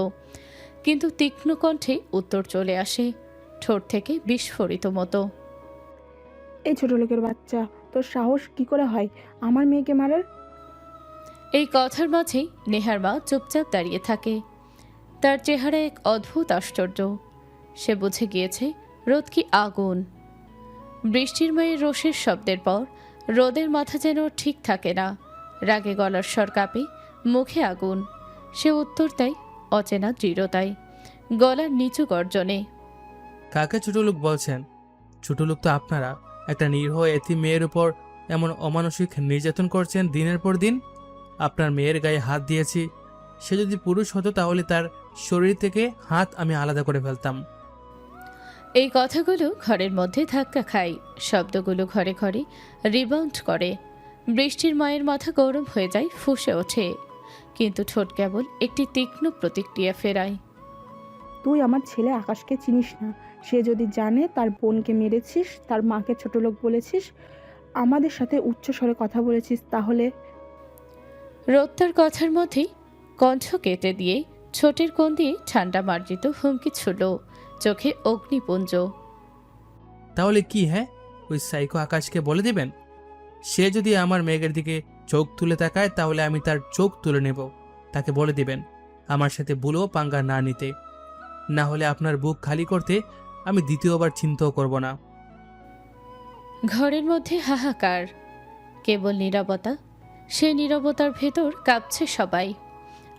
কিন্তু তীক্ষ্ণ কণ্ঠে উত্তর চলে আসে, ঠোঁট থেকে বিস্ফোরিত মতো। এই ছোট লোকের বাচ্চা, তোর সাহস কি করে হয় আমার মেয়েকে মারার? এই কথার মাঝেই নেহার মা চুপচাপ দাঁড়িয়ে থাকে। তার চেহারা এক অদ্ভুত আশ্চর্য। সে বুঝে গিয়েছে রোদ কি আগুন। বৃষ্টির মায়ের রোষের শব্দের পর রোদের মাথা যেন ঠিক থাকে না। রাগে গলার স্বর কাঁপে, মুখে আগুন। সে উত্তর দেয় অচেনা দৃঢ়তায়, গলার নিচু গর্জনে। কাকে ছোট লোক বলছেন? ছোট লোক তো আপনারা। একটা নিরীহ এতিম মেয়ের উপর এমন অমানসিক নির্যাতন করছেন দিনের পর দিন। আপনার মেয়ের গায়ে হাত দিয়েছি। সে যদি পুরুষ হতো তাহলে তার শরীর থেকে হাত আমি আলাদা করে ফেলতাম। এই কথাগুলো ঘরের মধ্যে ধাক্কা খায়, শব্দগুলো ঘরে ঘরে রিবাউন্ড করে। বৃষ্টির মায়ের মাথা গরম হয়ে যায়, ফুঁসে ওঠে। কিন্তু ঠোঁট কেবল একটি তীক্ষ্ণ প্রতিক্রিয়া ফেরায়। তুই আমার ছেলে আকাশকে চিনিস না। সে যদি জানে তার বোনকে মেরেছিস, তার মাকে ছোটলোক বলেছিস, আমাদের সাথে উচ্চস্বরে কথা বলেছিস, তাহলে রোদ তার কথার মধ্যেই কণ্ঠ কেটে দিয়ে ছোটের কোণ দিয়ে ঠান্ডা মার্জিত হুমকি ছুড়ল, চোখে অগ্নিপুঞ্জ। তাহলে কি, হ্যাঁ? ওই সাইকো আকাশকে বলে দিবেন? সে যদি আমার মেঘের দিকে চোখ তুলে তাকায় তাহলে আমি তার চোখ তুলে নেব। তাকে বলে দিবেন আমার সাথে ভুলেও পাঙ্গা না নিতে। না হলে আপনার বুক খালি করতে আমি দ্বিতীয়বার চিন্তাও করব না। ঘরের মধ্যে হাহাকার, কেবল নীরবতা। সেই নীরবতার ভেতর কাঁপছে সবাই।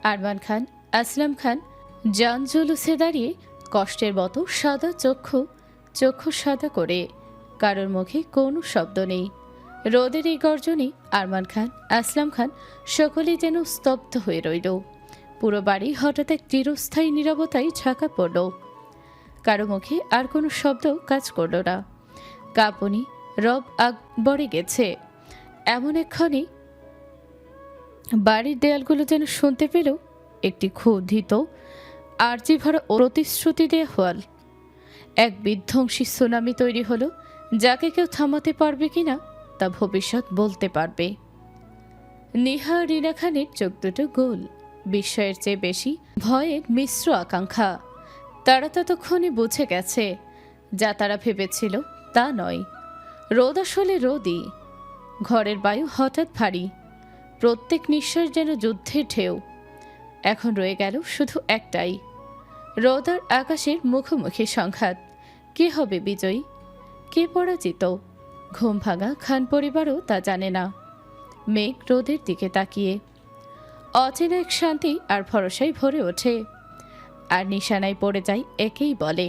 আরমান খান, আসলাম খান জান জুলুসে দাঁড়িয়ে কষ্টের মতো সাদা চক্ষু সাদা করে। কারোর মুখে কোনো শব্দ নেই। রোদের এই গর্জনে আরমান খান, আসলাম খান সকলেই যেন স্তব্ধ হয়ে রইল। পুরো বাড়ি হঠাৎ এক চিরস্থায়ী নীরবতায় ঝাঁকা পড়ল। কারো মুখে আর কোনো শব্দ কাজ করল না। কাঁপুনি রব আকবরে গেছে। এমন একক্ষণে বাড়ির দেয়ালগুলো যেন শুনতে পেল একটি ক্ষুধিত আর্জি ভরা প্রতিশ্রুতি দেয়া হল। এক বিধ্বংসী সুনামি তৈরি হলো, যাকে কেউ থামাতে পারবে কিনা তা ভবিষ্যৎ বলতে পারবে। নিহা রিনা খানের চোখ দুটো গোল, বিস্ময়ের চেয়ে বেশি ভয়ের মিশ্র আকাঙ্ক্ষা। তারা ততক্ষণে বুঝে গেছে যা তারা ভেবেছিল তা নয়। রোদ আসলে রোদই। ঘরের বায়ু হঠাৎ ভারী, প্রত্যেক নিঃশ্বাস যেন যুদ্ধের ঢেউ। এখন রয়ে গেল শুধু একটাই, রোদ আর আকাশের মুখোমুখি সংঘাত। কে হবে বিজয়ী, কে পরাজিত? ঘুম ভাঙা খান পরিবারও তা জানে না। মেঘ রোদের দিকে তাকিয়ে অচেনা এক শান্তি আর ভরসায় ভরে ওঠে, আর নিশানায় পড়ে যায় একেই বলে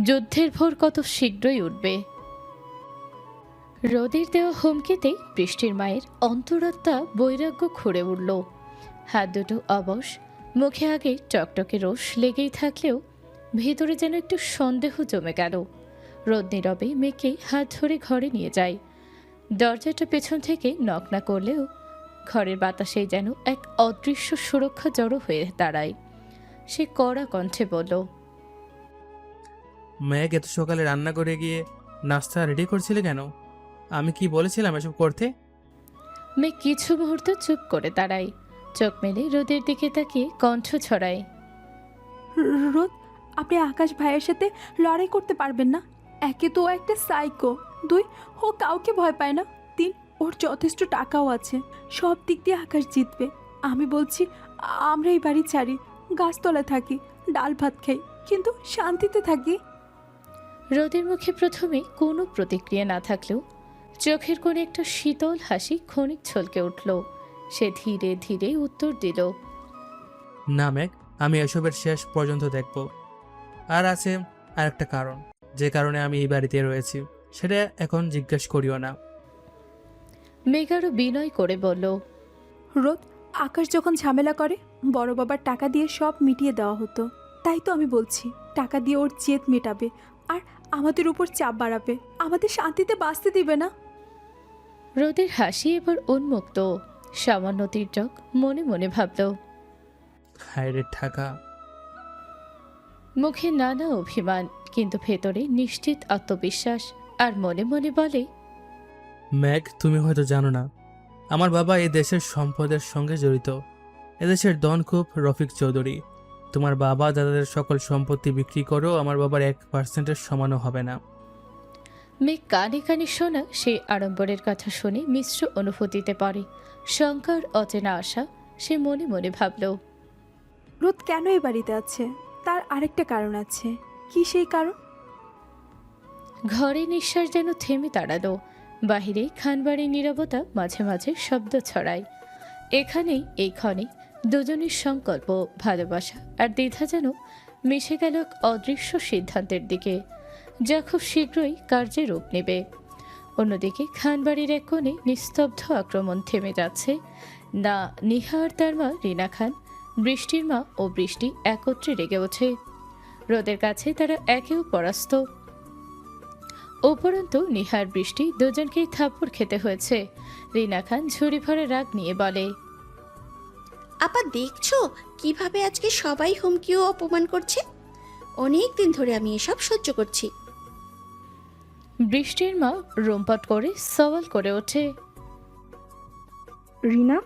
যুদ্ধের ভোর কত শীঘ্রই উঠবে। রোদের দেওয়া হুমকিতে বৃষ্টির মায়ের অন্তরাত্মা বৈরাগ্য খুঁড়ে উঠল। হাত দুটো অবশ, মুখে আগে টকটকে রোষ লেগেই থাকলেও ভেতরে যেন একটু সন্দেহ জমে গেল। রোদ নীরবে মেয়েকে হাত ধরে ঘরে নিয়ে যায়। দরজাটা পেছন থেকে নক না করলেও ঘরের বাতাসে যেন এক অদৃশ্য সুরক্ষা জড়ো হয়ে দাঁড়ায়। সে কড়া কণ্ঠে বলল, মেঘ এত সকালে রান্না করে গিয়ে নাস্তা রেডি করছিলে কেন? আমি কি বলেছিলাম এসব করতে? মেয়ে কিছু মুহূর্ত চুপ করে দাঁড়ায়, চোখ মেলে রোদের দিকে তাকিয়ে কণ্ঠ ছড়ায়, রোদ, আপনি আকাশ ভাইয়ের সাথে লড়াই করতে পারবেন না। একে তো ও একটা সাইকো, 2 ও কাউকে ভয় পায় না, 3 ওর যথেষ্ট টাকাও আছে। সব দিক দিয়ে আকাশ জিতবে। আমি বলছি আমরা এই বাড়ি ছাড়ি, গাছতলা থাকি, ডাল ভাত খাই, কিন্তু শান্তিতে থাকি। রোদের মুখে প্রথমে কোনো প্রতিক্রিয়া না থাকলেও চোখের কোণে একটা শীতল হাসি ক্ষণিক ছলকে উঠল। সে ধীরে ধীরে উত্তর দিল, না মেঘ, আমি এসবের শেষ পর্যন্ত দেখব। আর আছে আর একটা কারণ, যে কারণে আমি এই বাড়িতে রয়েছি, সেটা এখন জিজ্ঞেস করিও না। মেঘারও বিনয় করে বলল, রোদ, আকাশ যখন ঝামেলা করে বড় বাবার টাকা দিয়ে সব মিটিয়ে দেওয়া হতো। তাই তো আমি বলছি, টাকা দিয়ে ওর জেদ মেটাবে আর আমাদের উপর চাপ বাড়াবে, আমাদের শান্তিতে বাঁচতে দিবে না। রোদের হাসি এবার উন্মুক্ত, সামান্য তীর্যক মনে মনে ভাবল। হায়রে ঢাকা। মুখে নানা অভিমান, কিন্তু ভেতরে নিশ্চিত আত্মবিশ্বাস, আর মনে মনে বলে, ম্যাগ, তুমি হয়তো জানো না, আমার বাবা এই দেশের সম্পদের সঙ্গে জড়িত। এদেশের ডন খুব রফিক চৌধুরী। তোমার বাবা দাদাদের সকল সম্পত্তি বিক্রি করেও আমার বাবার 1% সমানও হবে না। মেঘ কানে কানে শোনা সেই আড়ম্বরের কথা শুনে মিশ্র অনুভূতিতে পড়ে, শঙ্কার অচেনা আশা। সে মনে মনে ভাবল, রোদ কেন এই বাড়িতে আছে তার আরেকটা কারণ আছে। কি সেই কারণ? ঘরে নিঃশ্বাস যেন থেমে দাঁড়ালো। বাহিরে খানবাড়ির নীরবতা মাঝে মাঝে শব্দ ছড়ায়। এখানেই এই ক্ষণে দুজনের সংকল্প, ভালোবাসা আর দ্বিধা যেন মিশে গেল এক অদৃশ্য সিদ্ধান্তের দিকে, যা খুব শীঘ্রই কার্যে রূপ নেবে। অন্যদিকে খানবাড়ির এক কোণে নিস্তব্ধ আক্রমণ থেমে যাচ্ছে না। নিহা আর তার মা রিনা খান, বৃষ্টির মা ও বৃষ্টি একত্রে রেগে ওঠে। রোদের কাছে তারা একেও পরাস্ত। উপরন্তু নিহার বৃষ্টি দুজনকেই থাপ্পড় খেতে হয়েছে। রিনা খান ঝুড়ি ভরে রাগ নিয়ে বলে, আপা দেখছো কিভাবে আজকে সবাই হুমকি ও অপমান করছে? অনেক দিন ধরে আমি এসব সহ্য করছি। বৃষ্টির মা রুমপট করে সওয়াল করে ওঠে। রিনা,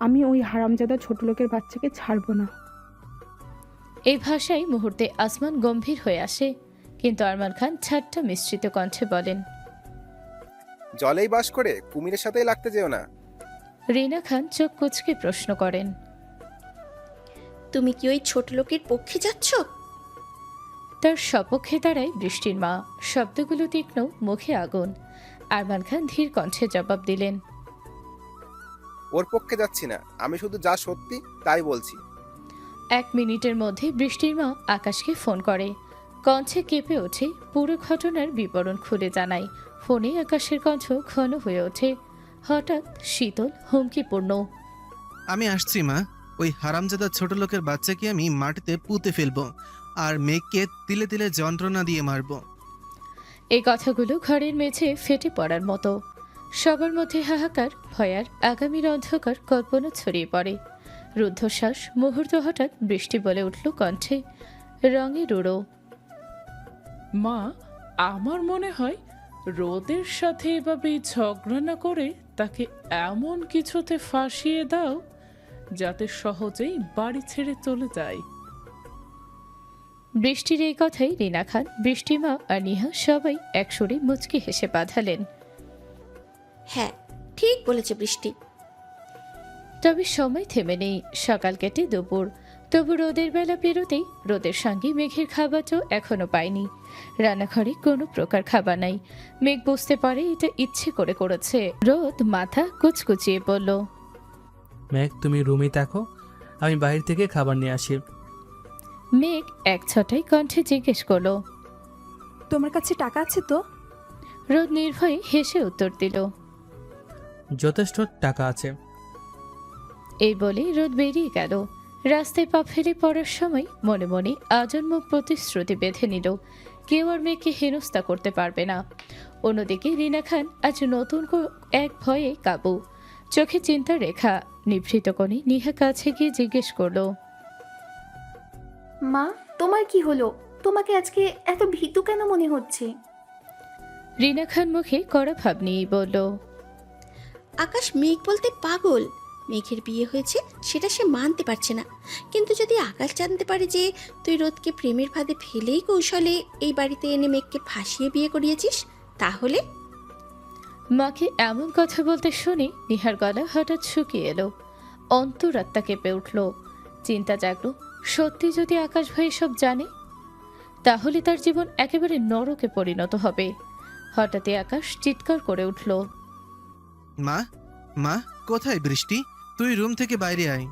আমি ওই হারামজাদা ছোট লোকের বাচ্চাকে ছাড়বো না। এই ভাষায় মুহূর্তে আসমান গম্ভীর হয়ে আসে, কিন্তু আরমান খান ঠাট্টা মিশ্রিত কণ্ঠে বলেন। জলেই বাস করে কুমিরের সাথেই লাগতে যেও না। রিনা খান চোখ কুঁচকে প্রশ্ন করেন। তুমি কি ওই ছোট লোকের পক্ষে যাচ্ছ? তার সপক্ষে দাঁড়ায় বৃষ্টির মা, শব্দগুলো তীক্ষ্ণ, মুখে আগুন। আরমান খান ধীর কণ্ঠে জবাব দিলেন। ওর পক্ষে যাচ্ছি না, আমি শুধু যা সত্যি তাই বলছি। 1 মিনিটের মধ্যে বৃষ্টির মা আকাশকে ফোন করে। কণ্ঠে কেঁপে ওঠে, পুরো ঘটনার বিবরণ খুলে জানায়। ফোনে আকাশের কণ্ঠ ঘন হয়ে ওঠে, হঠাৎ শীতল, হুমকিপূর্ণ। আমি আসছি মা। ওই হারামজাদা ছোট লোকের বাচ্চাকে আমি মাটিতে পুঁতে ফেলবো, আর মেঘকে তিলে তিলে যন্ত্রণা দিয়ে মারবো। এই কথাগুলো ঘরের মেঝে ফেটে পড়ার মতো। সবার মধ্যে হাহাকার, ভয়ার আগামীর অন্ধকার কল্পনা ছড়িয়ে পড়ে। রুদ্ধশ্বাস মুহূর্ত। হঠাৎ বৃষ্টি বলে উঠল কণ্ঠে, রঙে রুড়ো। মা, আমার মনে হয় রোদের সাথে এভাবে ঝগড়া না করে তাকে এমন কিছুতে ফাঁসিয়ে দাও যাতে সহজেই বাড়ি ছেড়ে চলে যায়। বৃষ্টির এই কথাই রিনা খান, বৃষ্টি মা আর নিহা সবাই একসুরে মুচকি হেসে বাঁধালেন। হ্যাঁ, ঠিক বলেছে বৃষ্টি। তবে সময় থেমে নেই। সকাল কেটে দুপুর, তবু রোদের বেলা পেরোতেই রোদের সঙ্গে মেঘের খাবারও এখনো পায়নি। রান্নাঘরে কোনো প্রকার খাবার নাই। মেঘ বুঝতে পারে এটা ইচ্ছে করে করেছে। রোদ মাথা কুচকুচিয়ে পড়ল। মেঘ, তুমি রুমে থাকো, আমি বাইরে থেকে খাবার নিয়ে আসি। মেঘ এক ছটায় কণ্ঠে জিজ্ঞেস করলো। তোমার কাছে টাকা আছে তো? রোদ নির্ভয়ে হেসে উত্তর দিল। যথেষ্ট টাকা আছে। এই বলে রোদ বেরিয়ে গেল। রাস্তায় পা ফেলে পড়ার সময় মনে মনে আজন্ম প্রতিশ্রুতি বেঁধে নিল, কেউ আর মেয়েকে হেনস্থা করতে পারবে না। অন্যদিকে রিনা খান আজ নতুন এক ভয়ে কাবু, চোখে চিন্তার রেখা। নিভৃত কোণে নিহা কাছে গিয়ে জিজ্ঞেস করলো। মা, তোমার কি হলো? তোমাকে আজকে এত ভীতু কেন মনে হচ্ছে? রিনা খান মুখে কড়া ভাব নিয়েই বলল। আকাশ মেঘ বলতে পাগল। মেঘের বিয়ে হয়েছে সেটা সে মানতে পারছে না, কিন্তু যদি আকাশ জানতে পারে যে তুই রোদকে প্রেমের ফাঁদে ফেলেই কৌশলে এই বাড়িতে এনে মেঘকে ফাঁসিয়ে বিয়ে করিয়েছিস, তাহলে? মাকে এমন কথা বলতে শুনে নিহার গলা হঠাৎ শুকিয়ে এলো, অন্তরাত্মা কেঁপে উঠল। চিন্তা জাগলো, সত্যি যদি আকাশ ভাই সব জানে, তাহলে তার জীবন একেবারে নরকে পরিণত হবে। হঠাৎই আকাশ চিৎকার করে উঠল। মা, মা, কোথায় বৃষ্টি? তুই রুম থেকে বাইরে আয়।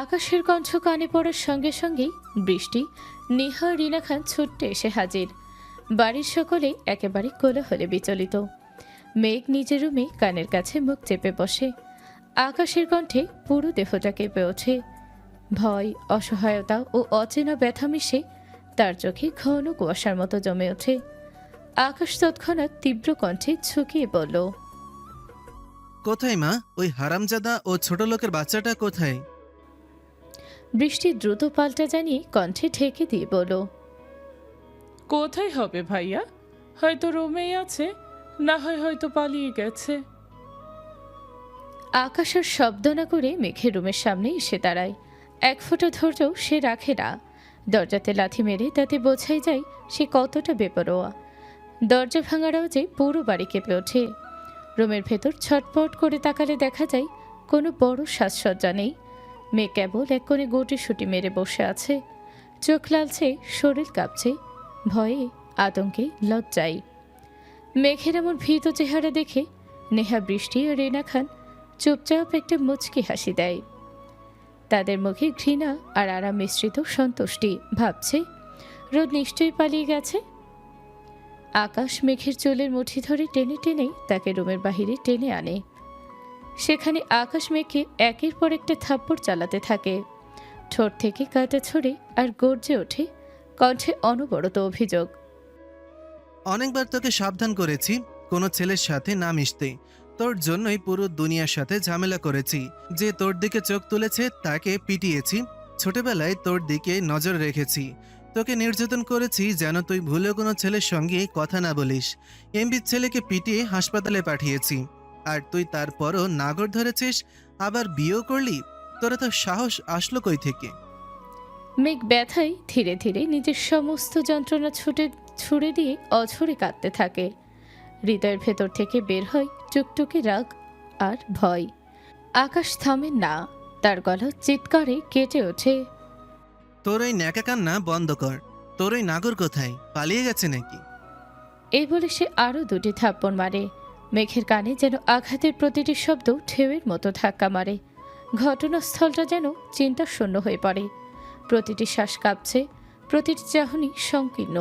আকাশের কণ্ঠ কানে পড়ার সঙ্গে সঙ্গেই বৃষ্টি, নিহা, রিনা খান ছুটতে এসে হাজির। বাড়ির সকলে একেবারে কোলাহলে বিচলিত। মেঘ নিজের রুমে কানের কাছে মুখ চেপে বসে। আকাশের কণ্ঠে পুরো দেহটা কেঁপে ওঠে। ভয়, অসহায়তা ও অচেনা ব্যথা মিশে তার চোখে ঘন কুয়াশার মতো জমে ওঠে। আকাশ তৎক্ষণাৎ তীব্র কণ্ঠে ঝুঁকিয়ে বলল। কোথায় মা? ওই হারামজাদা ও ছোট লোকের বাচ্চাটা কোথায়? বৃষ্টি দ্রুত পাল্টা জানিয়ে কণ্ঠে ঢেকে দিয়ে বলল। কোথায় হবে ভাইয়া? হয়তো রুমেই আছে, না হয় হয়তো পালিয়ে গেছে। আকাশ আর শব্দ না করে মেঘের রুমের সামনে এসে দাঁড়ায়। এক ফোঁটা ধৈর্যও সে রাখে না। দরজাতে লাথি মেরে তাতে বোঝাই যায় সে কতটা বেপরোয়া। দরজা ভাঙার আওয়াজে পুরো বাড়ি কেঁপে ওঠে। রুমের ভেতর ছটপট করে তাকালে দেখা যায় কোনো বড় সাজসজ্জা নেই। মেয়ে কেবল এক কোণে গুটিসুটি মেরে বসে আছে। চোখ লালছে, শরীর কাঁপছে, ভয়ে, আতঙ্কে, লজ্জায়। মেঘের এমন ভীত চেহারা দেখে নেহা, বৃষ্টি আর রিনা খান চুপচাপ একটা মুচকি হাসি দেয়। তাদের মুখে ঘৃণা আর আরাম মিশ্রিত সন্তুষ্টি। ভাবছে রোদ নিশ্চয়ই পালিয়ে গেছে। আকাশ মেঘের চুলের মুঠি ধরে টেনে টেনে তাকে রুমের বাহিরে টেনে আনে। সেখানে আকাশ মেঘকে একের পর একটা থাপ্পড় চালাতে থাকে। ঠোঁট থেকে কাঁটা ছড়ে আর গর্জে ওঠে, কণ্ঠে অনবরত অভিযোগ। অনেকবার তোকে সাবধান করেছি কোনো ছেলের সাথে না মিশতে। তোর জন্যই পুরো দুনিয়ার সাথে ঝামেলা করেছি। যে তোর দিকে চোখ তুলেছে তাকে পিটিয়েছি। ছোটবেলায় তোর দিকে নজর রেখেছি। তোকে নির্যাতন করেছি যেন তুই ভুলে কোনো ছেলের সঙ্গে কথা না বলিস। এমবির ছেলেকে পিটিয়ে হাসপাতালে পাঠিয়েছি, আর তুই তারপরও নাগর ধরেছিস, আবার বিয়েও করলি। তোরা তো সাহস আসলো কই থেকে? মেঘ ব্যথায় ধীরে ধীরে নিজের সমস্ত যন্ত্রণা ছুড়ে দিয়ে অঝরে কাঁদতে থাকে। হৃদয়ের ভেতর থেকে বের হয় টুকটুকি রাগ আর ভয়। আকাশ থামে না, তার গলা চিৎকারে কেটে ওঠে। তোর ওই ন্যাকা কান্না বন্ধ কর। তোর ওই নাগর কোথায়? পালিয়ে গেছে নাকি? এই বলে সে আরও 2টি থাপ্পড় মারে। মেঘের কানে যেন আঘাতের প্রতিটি শব্দ ঢেউয়ের মতো ধাক্কা মারে। ঘটনাস্থলটা যেন চিন্তাশূন্য হয়ে পড়ে। প্রতিটি শ্বাস কাঁপছে, প্রতিটি চাহনি সংকীর্ণ।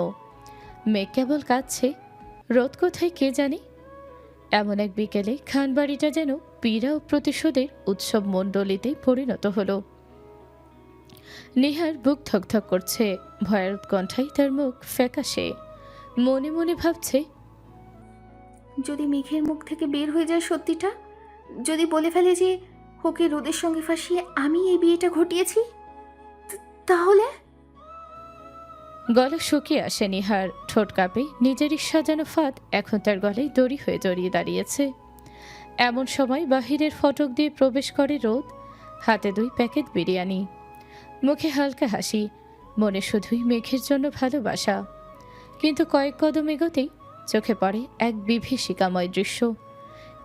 মেঘ কেবল কাঁদছে। রোদ কোথায় কে জানে। এমন এক বিকেলে খানবাড়িটা যেন পীড়া ও প্রতিশোধের উৎসব মণ্ডলীতে পরিণত হলো। নিহার বুক ধকধক করছে, ভয়ের উৎকণ্ঠায় তার মুখ ফ্যাকাশে। মনে মনে ভাবছে, যদি মেঘের মুখ থেকে বের হয়ে যায় সত্যিটা, যদি বলে ফেলে যে ওকে রোদের সঙ্গে ফাঁসিয়ে আমি এই বিয়েটা ঘটিয়েছি, তাহলে গলা শুকিয়ে আসে নিহার। ঠোঁট কাঁপে। নিজেরই সাজানো ফাঁদ এখন তার গলায় দড়ি হয়ে জড়িয়ে দাঁড়িয়েছে। এমন সময় বাহিরের ফটক দিয়ে প্রবেশ করে রোদ, হাতে 2 প্যাকেট বিরিয়ানি, মুখে হালকা হাসি, মনে শুধুই মেঘের জন্য ভালোবাসা। কিন্তু কয়েক কদম এগোতেই চোখে পড়ে এক বিভীষিকাময় দৃশ্য।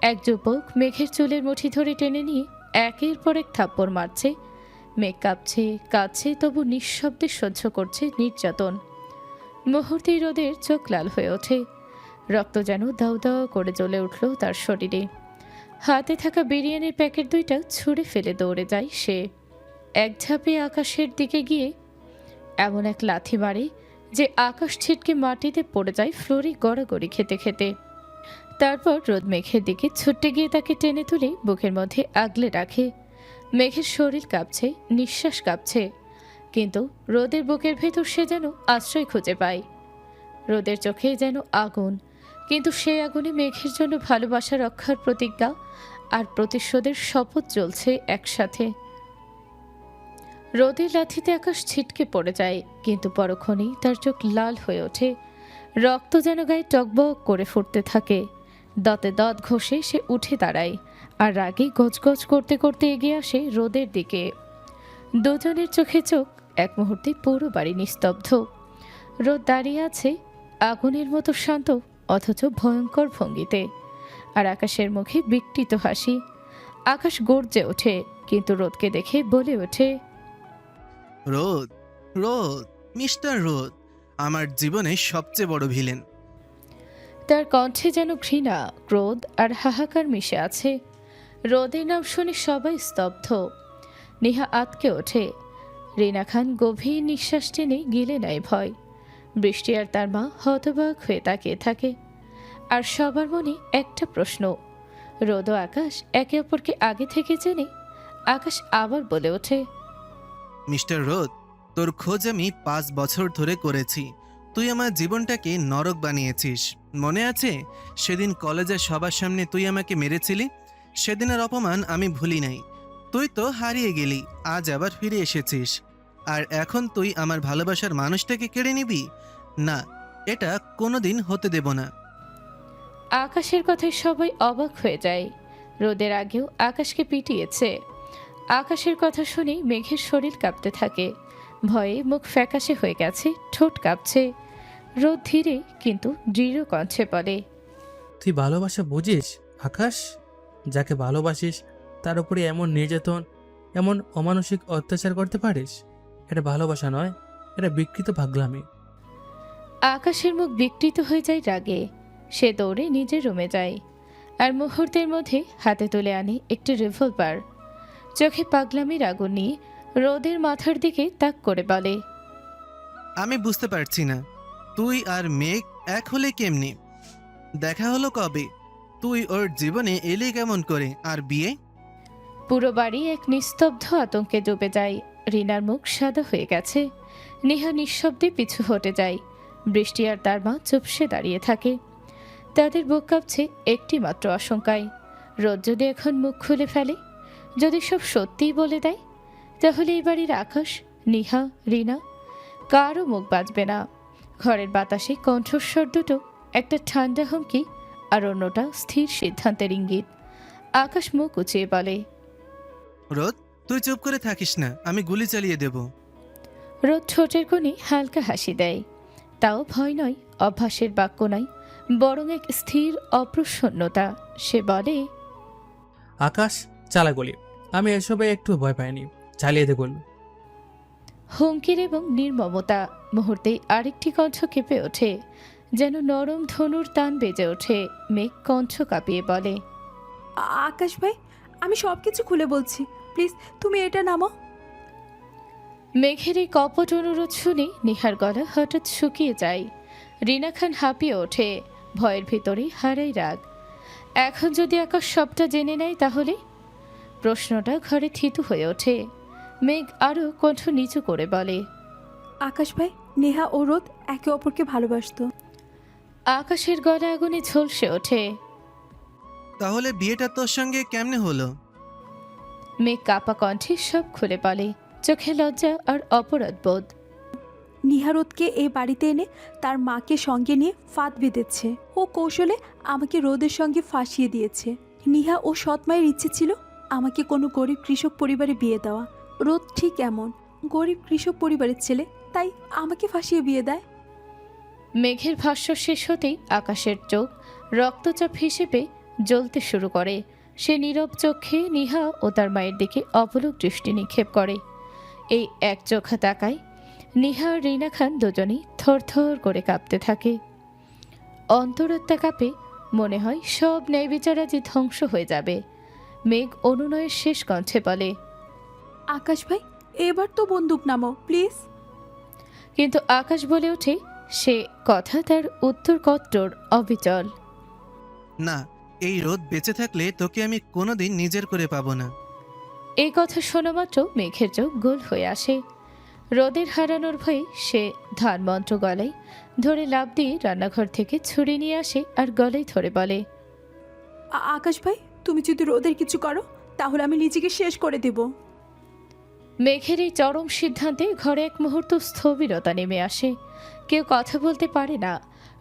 এক যুবক মেঘের চুলের মুঠি ধরে টেনে নিয়ে একের পর এক থাপ্পড় মারছে। মেঘ কাঁপছে, কাঁদছে, তবু নিঃশব্দে সহ্য করছে নির্যাতন। মুহূর্তেই রোদের চোখ লাল হয়ে ওঠে। রক্ত যেন দাউ দাউ করে জ্বলে উঠল তার শরীরে। হাতে থাকা বিরিয়ানির প্যাকেট 2টা ছুঁড়ে ফেলে দৌড়ে যায় সে। এক ঝাঁপে আকাশের দিকে গিয়ে এমন এক লাথি মারে যে আকাশ ছিটকে মাটিতে পড়ে যায় ফ্লোরে গড়াগড়ি খেতে খেতে। তারপর রোদ মেঘের দিকে ছুটে গিয়ে তাকে টেনে তুলে বুকের মধ্যে আগলে রাখে। মেঘের শরীর কাঁপছে, নিঃশ্বাস কাঁপছে, কিন্তু রোদের বুকের ভেতর সে যেন আশ্রয় খুঁজে পায়। রোদের চোখে যেন আগুন, কিন্তু সেই আগুনে মেঘের জন্য ভালোবাসা রক্ষার প্রতিজ্ঞা আর প্রতিশোধের শপথ জ্বলছে একসাথে। রোদের লাথিতে আকাশ ছিটকে পড়ে যায়, কিন্তু পরক্ষণেই তার চোখ লাল হয়ে ওঠে। রক্ত যেন গায়ে টকবক করে ফুটতে থাকে। দাঁতে দাঁত ঘষে সে উঠে দাঁড়ায় আর রাগে গজগজ করতে করতে এগিয়ে আসে রোদের দিকে। দুজনের চোখে চোখ। এক মুহূর্তে পুরো বাড়ি নিস্তব্ধ। রোদ দাঁড়িয়ে আছে আগুনের মতো শান্ত অথচ ভয়ঙ্কর ভঙ্গিতে, আর আকাশের মুখে বিকৃত হাসি। আকাশ গর্জে ওঠে, কিন্তু রোদকে দেখে বলে ওঠে, রোদ, রোদ, মিস্টার রোদ, আমার জীবনে সবচেয়ে বড় ভিলেন। তার কণ্ঠে যেন ঘৃণা, ক্রোধ আর হাহাকার মিশে আছে। রোদের নাম শুনে সবাই স্তব্ধ। নেহা আতকে ওঠে। রিনা খান গভীর নিঃশ্বাস টেনে গিলে নেয় ভয়। বৃষ্টি আর তার মা হতবাক হয়ে তাকিয়ে থাকে। আর সবার মনে একটা প্রশ্ন, রোদ ও আকাশ একে অপরকে আগে থেকে চেনে? আকাশ আবার বলে ওঠে, মিস্টার রোদ, তোর খোঁজ আমি 5 বছর ধরে করেছি। তুই আমার জীবনটাকে নরক বানিয়েছিস। মনে আছে সেদিন কলেজের সবার সামনে তুই আমাকে মেরেছিলি? সেদিনের অপমান আমি ভুলি নাই। তুই তো হারিয়ে গেলি, আজ আবার ফিরে এসেছিস, আর এখন তুই আমার ভালোবাসার মানুষটাকে কেড়ে নিবি? না, এটা কোনোদিন হতে দেব না। আকাশের কথায় সবাই অবাক হয়ে যায়। রোদের আগেও আকাশকে পিটিয়েছে। আকাশের কথা শুনে মেঘের শরীর কাঁপতে থাকে। ভয়ে মুখ ফ্যাকাশে হয়ে গেছে, ঠোঁট কাঁপছে। রোদ ধীরে কিন্তু দৃঢ় কণ্ঠে বলে, তুই ভালোবাসা বুঝিস আকাশ? যাকে ভালোবাসিস তার উপরে এমন নির্যাতন, এমন অমানসিক অত্যাচার করতে পারিস? এটা ভালোবাসা নয়, এটা বিকৃত পাগলামি। আকাশের মুখ বিকৃত হয়ে যায় রাগে। সে দৌড়ে নিজের রুমে যায় আর মুহূর্তের মধ্যে হাতে তুলে আনে একটি রিভলভার। চোখে পাগলামির আগুন নিয়ে রোদের মাথার দিকে তাক করে বলে, আমি বুঝতে পারছি না, তুই আর মেঘ এক হলে কেমনি? দেখা হলো কবে? তুই ওর জীবনে এলি কেমন করে? আর বিয়ে? পুরো বাড়ি এক নিস্তব্ধ আতঙ্কে ডুবে যায়। রিনার মুখ সাদা হয়ে গেছে। নেহা নিঃশব্দে পিছু হটে যায়। বৃষ্টি আর তার মা চুপসে দাঁড়িয়ে থাকে। তাদের বুক কাঁপছে একটি মাত্র আশঙ্কায়, রোদ যদি এখন মুখ খুলে ফেলে, যদি সব সত্যিই বলে দেয়, তাহলে এই বাড়ির আকাশ, নিহা, রিনা কারও মুখ বাজবে না। ঘরের বাতাসে কণ্ঠস্বর দুটো, একটা ঠান্ডা হুমকি আর অন্যটা স্থির সিদ্ধান্তের ইঙ্গিত। আকাশ মুখ উঁচিয়ে বলে, রোদ, তুই চুপ করে থাকিস না, আমি গুলি চালিয়ে দেব। রোদ ঠোঁটের কোণে হালকা হাসি দেয়। তাও ভয় নয়, অভ্যাসের বাক্য নয়, বরং এক স্থির অপ্রসন্নতা। সে বলে, আকাশ, চালা গুলি। আমি এসবে একটু ভয় পাইনি, চালিয়ে দে গুলি। হুমকির এবং নির্মমতা মুহূর্তেই আরেকটি কণ্ঠ কেঁপে ওঠে, যেন নরম ধনুর তান বেজে ওঠে। মেঘ কণ্ঠ কাঁপিয়ে বলে, আকাশ ভাই, আমি সব কিছু খুলে বলছি, প্লিজ তুমি এটা নামো। মেঘের এই কপট অনুরোধ শুনে নিহার গলা হঠাৎ শুকিয়ে যায়। রিনা খান হাঁপিয়ে ওঠে, ভয়ের ভিতরে হারাই রাগ। এখন যদি আকাশ সবটা জেনে নেয় তাহলে? প্রশ্নটা ঘরে থিতু হয়ে ওঠে। মেঘ আরও কণ্ঠ নিচু করে বলে, আকাশ ভাই, নেহা ও রোদ একে অপরকে ভালোবাসতো। আকাশের গলা আগুনে ঝলসে ওঠে। তাহলে বিয়েটা তোর সঙ্গে কেমনে হলো? মেঘ কাপা কণ্ঠে সব খুলে বলে, চোখে লজ্জা আর অপরাধ বোধ। নিহারোদকে এই বাড়িতে এনে তার মাকে সঙ্গে নিয়ে ফাঁদ বেঁধেছে। ও কৌশলে আমাকে রোদের সঙ্গে ফাঁসিয়ে দিয়েছে। নিহা ও সৎ মায়ের ইচ্ছে ছিল আমাকে কোনো গরিব কৃষক পরিবারে বিয়ে দেওয়া। রোদ ঠিক এমন গরিব কৃষক পরিবারের ছেলে, তাই আমাকে ফাঁসিয়ে বিয়ে দেয়। মেঘের ভাষ্য শেষ হতেই আকাশের চোখ রক্তচাপ হিসেবে জ্বলতে শুরু করে। সে নীরব চোখে নিহা ও তার মায়ের দিকে অপলক দৃষ্টি নিক্ষেপ করে। এই এক চোখা তাকায় নিহা আর রিনা খান দুজনেই থরথর করে কাঁপতে থাকে। অন্তরাত্মা কাঁপে, মনে হয় সব ন্যায় বিচার আজ ধ্বংস হয়ে যাবে। মেঘ অনুনয়ের শেষ কণ্ঠে বলে, আকাশ ভাই, এবার তো বন্দুক নামো প্লিজ। কিন্তু আকাশ বলে ওঠে, সে কথা তার উত্তর কট্টর অবিচল। না, এই রোদ বেঁচে থাকলে তোকে আমি কোনোদিন নিজের করে পাবো না। এই কথা শোনা মাত্র মেঘের চোখ গোল হয়ে আসে। রোদের হারানোর ভয়ে সে ধান মন্ত্র গলায় ধরে লাফ দিয়ে রান্নাঘর থেকে ছুরি নিয়ে আসে আর গলায় ধরে বলে, আকাশ ভাই, তুমি যদি রোদের কিছু করো তাহলে আমি নিজেকে শেষ করে দেব। মেঘের এই চরম সিদ্ধান্তে ঘরে এক মুহূর্ত স্থবিরতা নেমে আসে। কেউ কথা বলতে পারে না।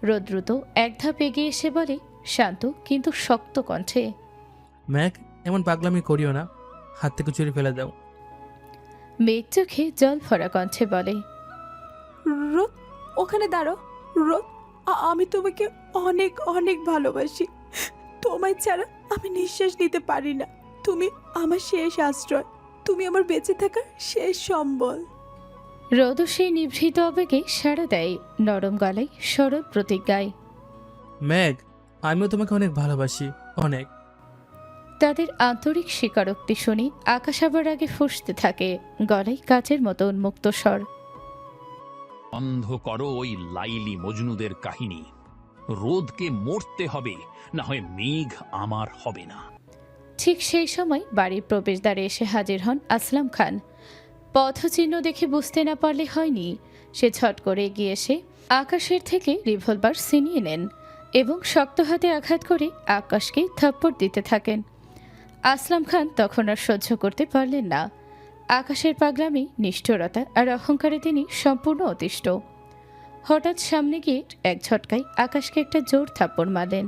রোদ দ্রুত এক ধাপ এগিয়ে এসে বলে, শান্ত কিন্তু শক্ত কণ্ঠে, ম্যাক, এমন পাগলামি করিও না, হাত থেকে চুরি ফেলে দাও। মেঘ চোখে জল ভরা কণ্ঠে বলে, রোদ, ওখানে দাঁড়ো। রোদ, আমি তোমাকে অনেক অনেক ভালোবাসি। তোমায় ছাড়া আমি নিঃশ্বাস নিতে পারি না। তুমি আমার শেষ আশ্রয়, তুমি আমার বেঁচে থাকার শেষ সম্বল। রোদও সেই নিভৃত আবেগে সাড়া দেয়, নরম গলায় সরল প্রতিজ্ঞায়। ম্যাগ, আমিও তোমাকে অনেক ভালোবাসি, অনেক। তাদের আন্তরিক স্বীকারোক্তি শুনে আকাশ আবার আগে ফুঁসতে থাকে, গলায় কাচের মতো উন্মুক্ত স্বর। বন্ধ করো ওই লাইলি মজনুদের কাহিনী। রোদকে মরতে হবে, না হয় মেঘ আমার হবে না। ঠিক সেই সময় বাড়ির প্রবেশদ্বারে এসে হাজির হন আসলাম খান। পথচিহ্ন দেখে বুঝতে না পারলে হয়নি, সে ছট করে এগিয়ে এসে আকাশের থেকে রিভলভার ছিনিয়ে নেন এবং শক্ত হাতে আঘাত করে আকাশকে থাপ্পড় দিতে থাকেন। আসলাম খান তখন আর সহ্য করতে পারলেন না। আকাশের পাগলামি, নিষ্ঠুরতা আর অহংকারে তিনি সম্পূর্ণ অতিষ্ঠ। হঠাৎ সামনে গিয়ে এক ঝটকায় আকাশকে একটা জোর থাপ্পড় মারলেন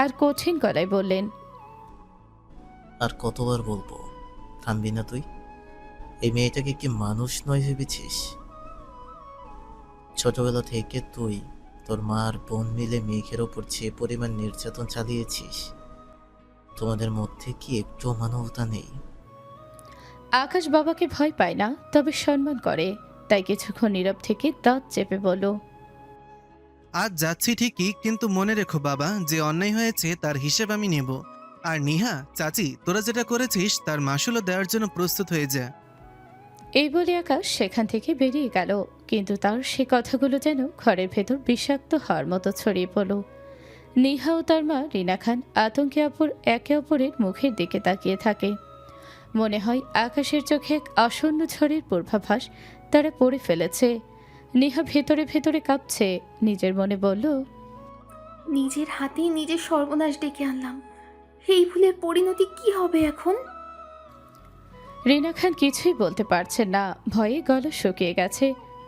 আর কঠিন গলায় বললেন, আর কতবার বলবো, থামবি না তুই? এই মেয়েটাকে কি মানুষ নয় ভেবেছিস? ছোটবেলা থেকে তুই তোর মা আর বোন মিলে মেঘের ওপর যে পরিমাণ নির্যাতন চালিয়েছিস, তোমাদের মধ্যে কি একটু মানবতা নেই? আকাশ বাবাকে ভয় পায় না, তবে সম্মান করে। তাই কিছুক্ষণ নীরব থেকে দাঁত চেপে বলল, আজ যাচ্ছি ঠিকই, কিন্তু মনে রেখো বাবা, যে অন্যায় হয়েছে তার হিসেব আমি নেব। আর নিহা, চাচি, তোরা যেটা করেছিস তার মাসুলও দেওয়ার জন্য প্রস্তুত হয়ে যা। এই বলে আকাশ সেখান থেকে বেরিয়ে গেল, কিন্তু তার সে কথাগুলো যেন ঘরের ভেতর বিষাক্ত হওয়ার মতো ছড়িয়ে পড়ল। নিহা ও তার মা রিনা খান আতঙ্কে একে অপরের মুখের দিকে তাকিয়ে থাকে। মনে হয় আকাশের চোখে এক আসন্ন ঝড়ের পূর্বাভাস তারা পড়ে ফেলেছে। নিহা ভেতরে ভেতরে কাঁপছে, নিজের মনে বলল, নিজের হাতেই নিজের সর্বনাশ ডেকে আনলাম। এই ভুলের পরিণতি কি হবে এখন? রিনা খান কিছুই বলতে পারছেন না, ভয়ে গলা শুকিয়ে গেছে,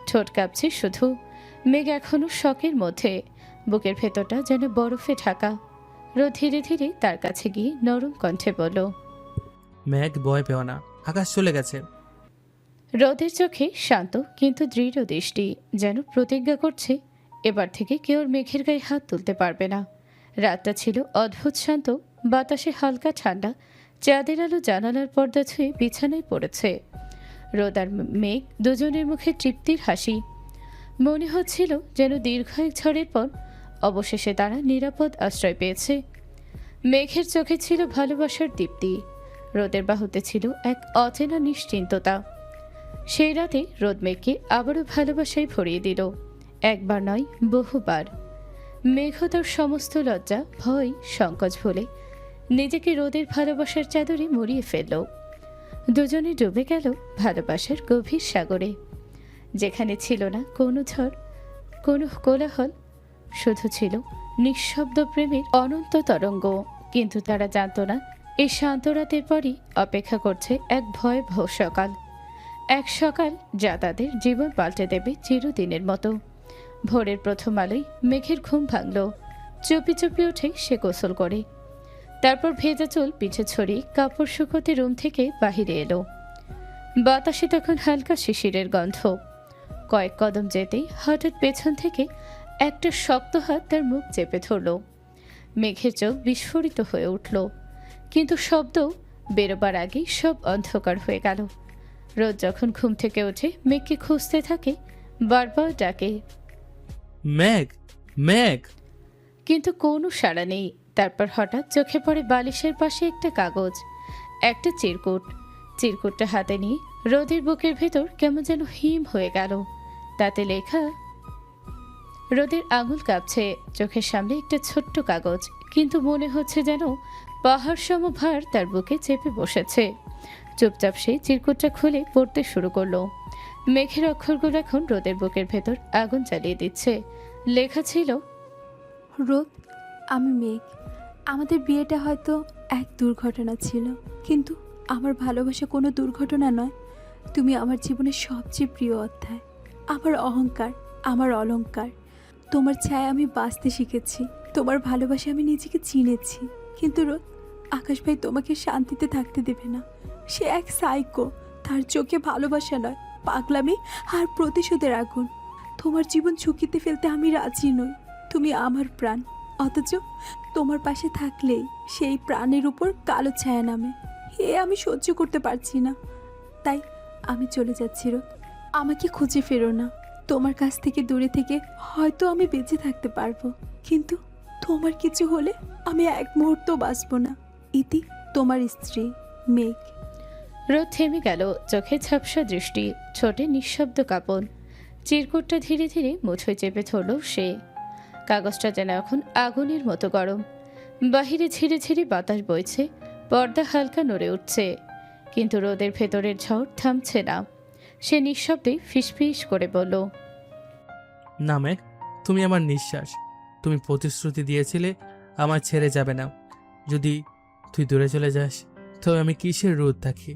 ঠোঁট কাঁপছে শুধু। মেঘ এখনো শকের মধ্যে, বুকের ভেতরটা যেন বরফে ঢাকা। রোদ ধীরে ধীরে তার কাছে গিয়ে নরম কণ্ঠে বলল, মেঘ ভয় পেও না, আকাশ চলে গেছে। রোদের চোখে শান্ত কিন্তু দৃঢ় দৃষ্টি, যেন প্রতিজ্ঞা করছে এবার থেকে কেউ আর মেঘের গায়ে হাত তুলতে পারবে না। রাতটা ছিল অদ্ভুত শান্ত, বাতাসে হালকা ঠান্ডা, চাঁদের আলো জানালার পর্দা ছুঁয়ে বিছানায় পড়েছে। রোদ আর মেঘ দুজনের মুখে তৃপ্তির হাসি। মনে হচ্ছিল যেন দীর্ঘ এক ঝড়ের পর অবশেষে তারা নিরাপদ আশ্রয় পেয়েছে। মেঘের চোখে ছিল ভালোবাসার দীপ্তি, রোদের বাহুতে ছিল এক অচেনা নিশ্চিন্ততা। সেই রাতে রোদ মেঘকে আবারও ভালোবাসায় ভরিয়ে দিল, একবার নয় বহুবার। মেঘ তার সমস্ত লজ্জা, ভয়, সংকোচ ভুলে নিজেকে রোদের ভালোবাসার চাদরে মুড়িয়ে ফেলল। দুজনে ডুবে গেল ভালোবাসার গভীর সাগরে, যেখানে ছিল না কোনো ঝড়, কোনো কোলাহল, শুধু ছিল নিঃশব্দ প্রেমের অনন্ত তরঙ্গ। কিন্তু তারা জানত না এই শান্ত রাতের পরই অপেক্ষা করছে এক ভয়াবহ সকাল, এক সকাল যা তাদের জীবন পাল্টে দেবে চিরদিনের মতো। ভোরের প্রথম আলোয় মেঘের ঘুম ভাঙল, চুপি চুপি উঠে সে গোসল করে, তারপর ভেজা চুল পিছে ছড়িয়ে কাপড় শুকোতে রুম থেকে বাহিরে এলো। বাতাসে তখন হালকা শিশিরের গন্ধ। কয়েক কদম যেতেই হঠাৎ পেছন থেকে একটা শক্ত হাত তার মুখ চেপে ধরল। মেঘের চোখ বিস্ফোরিত হয়ে উঠল, কিন্তু শব্দ বেরোবার আগেই সব অন্ধকার হয়ে গেল। রোদ যখন ঘুম থেকে ওঠে মেঘকে খুঁজতে থাকে, বারবার ডাকে, মেঘ, মেঘ। কিন্তু কোনো সাড়া নেই। তারপর হঠাৎ চোখে পড়ে বালিশের পাশে একটা কাগজ, একটা চিরকুটটা হাতে নিয়ে রোদের বুকের ভেতর কেমন যেন হিম হয়ে গেল। তাতে লেখা, রোদের আঙুল কাঁপছে, চোখের সামনে একটা ছোট্ট কাগজ, কিন্তু মনে হচ্ছে যেন পাহাড় সম ভার তার বুকে চেপে বসেছে। চুপচাপ সে চিরকুটটা খুলে পড়তে শুরু করলো। মেঘের অক্ষরগুলো এখন রোদের বুকের ভেতর আগুন জ্বালিয়ে দিচ্ছে। লেখা ছিল, রোদ, আমি মেঘ। আমাদের বিয়েটা হয়তো এক দুর্ঘটনা ছিল, কিন্তু আমার ভালোবাসা কোনো দুর্ঘটনা নয়। তুমি আমার জীবনের সবচেয়ে প্রিয় অধ্যায়, আমার অহংকার, আমার অলংকার। তোমার ছায়া আমি বাঁচতে শিখেছি, তোমার ভালোবাসা আমি নিজেকে চিনেছি। কিন্তু রোদ, আকাশ ভাই তোমাকে শান্তিতে থাকতে দেবে না। সে এক সাইকো, তার চোখে ভালোবাসা নয়, পাগলামি আর প্রতিশোধের আগুন। তোমার জীবন ঝুঁকিতে ফেলতে আমি রাজি নই। তুমি আমার প্রাণ, অথচ তোমার পাশে থাকলেই সেই প্রাণের উপর কালো ছায়া নামে। আমি সহ্য করতে পারছি না, তাই আমি চলে যাচ্ছি। রোদ, আমাকে খুঁজে ফেরো না। তোমার কাছ থেকে দূরে থেকে হয়তো আমি বেঁচে থাকতে পারবো, কিন্তু তোমার কিছু হলে আমি এক মুহূর্ত বাঁচবো না। ইতি, তোমার স্ত্রী, মেঘ। রোদ থেমে গেল, চোখে ঝাপসা দৃষ্টি, ছোটে নিঃশব্দ কাঁপন। চিরকুটটা ধীরে ধীরে মুঠোয় চেপে ধরল সে। কাগজটা যেন এখন আগুনের মতো গরম। বাহিরে ঝিরে ঝিরে বাতাস বইছে, পর্দা হালকা নড়ে উঠছে, কিন্তু রোদের ভেতরের ঝড় থামছে না। সে নিঃশব্দে ফিসফিস করে বলল, না মেঘ, তুমি আমার নিঃশ্বাস। তুমি প্রতিশ্রুতি দিয়েছিলে আমার ছেড়ে যাবে না। যদি তুই দূরে চলে যাস তবে আমি কিসের রোদ থাকি?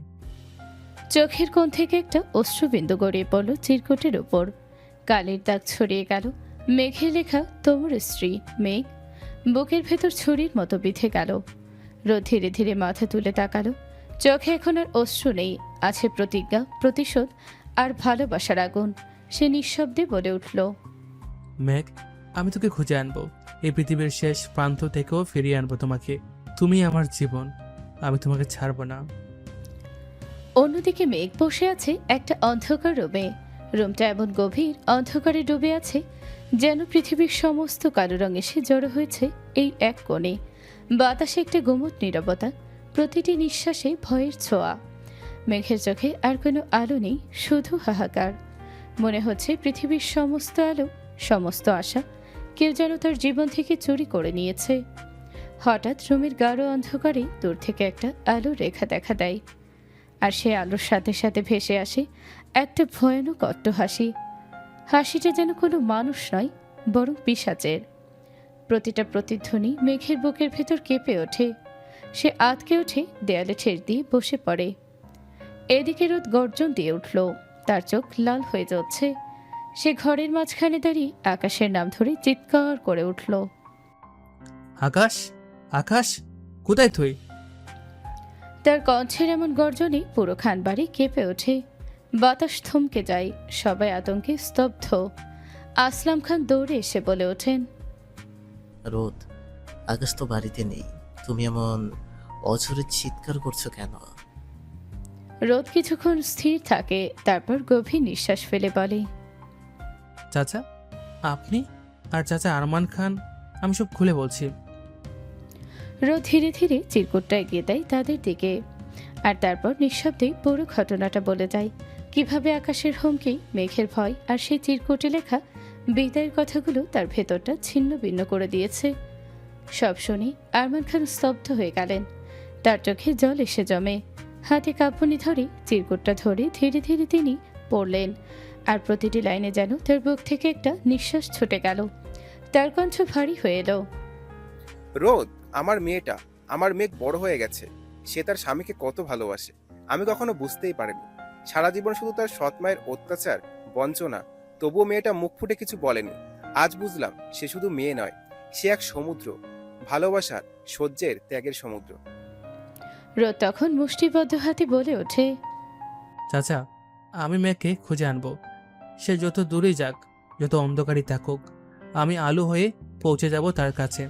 চোখের কোণ থেকে একটা অশ্রুবিন্দু গড়িয়ে পড়ল চিরকুটের উপর। কালির দাগ ছড়িয়ে গেল। মেঘে লেখা, তোমার স্ত্রী, মেঘ। বুকের ভেতর ছুরির মতো বিঁধে গেল। রোদ ধীরে ধীরে মাথা তুলে তাকালো। চোখে এখন আর অশ্রু নেই, আছে প্রতিজ্ঞা, প্রতিশোধ আর ভালোবাসার আগুন। সে নিঃশব্দে বলে উঠল, মেঘ, আমি তোকে খুঁজে আনবো। এই পৃথিবীর শেষ প্রান্ত থেকেও ফিরিয়ে আনবো তোমাকে। তুমি আমার জীবন, আমি তোমাকে ছাড়বো না। অন্যদিকে মেঘ বসে আছে একটা অন্ধকার রুমে। রুমটা এমন গভীর অন্ধকারে ডুবে আছে যেন পৃথিবীর সমস্ত কালো রং এসে জড়ো হয়েছে এই এক কোণে। বাতাসে একটা গুমোট নীরবতা, প্রতিটি নিঃশ্বাসে ভয়ের ছোঁয়া। মেঘের চোখে আর কোনো আলো নেই, শুধু হাহাকার। মনে হচ্ছে পৃথিবীর সমস্ত আলো, সমস্ত আশা কেউ যেন তার জীবন থেকে চুরি করে নিয়েছে। হঠাৎ রুমের গাঢ় অন্ধকারে দূর থেকে একটা আলোর রেখা দেখা দেয়, আর সে আলোর সাথে সাথে ভেসে আসে একটা ভয়ানক অট্টহাসি। হাসিটা যেন কোনো মানুষ নয়, বরং পিশাচের। প্রতিটা প্রতিধ্বনি মেঘের বুকের ভেতর কেঁপে ওঠে। সে আতকে উঠে দেয়ালে ঠেস দিয়ে বসে পড়ে। এদিকে রোদ গর্জন দিয়ে উঠল, তার চোখ লাল হয়ে যাচ্ছে। সে ঘরের মাঝখানে দাঁড়িয়ে আকাশের নাম ধরে চিৎকার করে উঠল। আকাশ, আকাশ, কোথায় তুই? তার কণ্ঠের এমন গর্জনে পুরো খানবাড়ি কেঁপে ওঠে। বাতাস থমকে যায়, সবাই আতঙ্কে স্তব্ধ। আসলাম খান দৌড়ে এসে বলে ওঠেন, রোদ, আকাশ তো বাড়িতে নেই, তুমি এমন অঝরে চিৎকার করছো কেন? রোদ কিছুক্ষণ স্থির থাকে, তারপর গভীর নিঃশ্বাস ফেলে বলে, চাচা, আপনি আর চাচা আরমান খান, আমি সব খুলে বলছি। রোদ ধীরে ধীরে চিরকুটটা এগিয়ে দেয় তাদের দিকে, আর তারপর নিঃশব্দে পুরো ঘটনাটা বলে যায়। কিভাবে আকাশের হুমকি, মেঘের ভয় আর সেই চিরকুটে লেখা বিদায়ের কথাগুলো তার ভেতরটা ছিন্ন ভিন্ন করে দিয়েছে। সব শুনে আরমান খান স্তব্ধ হয়ে গেলেন। তার চোখে জল এসে জমে। হাতে কাঁপুনি ধরে চিরকুটটা ধরে ধীরে ধীরে তিনি পড়লেন, আর প্রতিটি লাইনে যেন তার বুক থেকে একটা নিঃশ্বাস ছুটে গেল। তার কণ্ঠ ভারী হয়ে এলো। রোদ, আমার মেয়েটা, আমার মেঘ বড় হয়ে গেছে। সে তার স্বামীকে কত ভালোবাসে আমি কখনো বুঝতেই পারিনি। সারা জীবন শুধু তার সৎ মায়ের অত্যাচার, বঞ্চনা, তবুও মেয়েটা মুখ ফুটে কিছু বলেনি। আজ বুঝলাম সে শুধু মেয়ে নয়, সে এক সমুদ্র, ভালোবাসার, সহ্যের, ত্যাগের সমুদ্র। রোদ তখন মুষ্টিবদ্ধ হাতে বলে ওঠে, চাচা, আমি মেয়েকে খুঁজে আনবো। সে যত দূরেই যাক, যত অন্ধকারই থাকুক, আমি আলো হয়ে পৌঁছে যাব তার কাছে।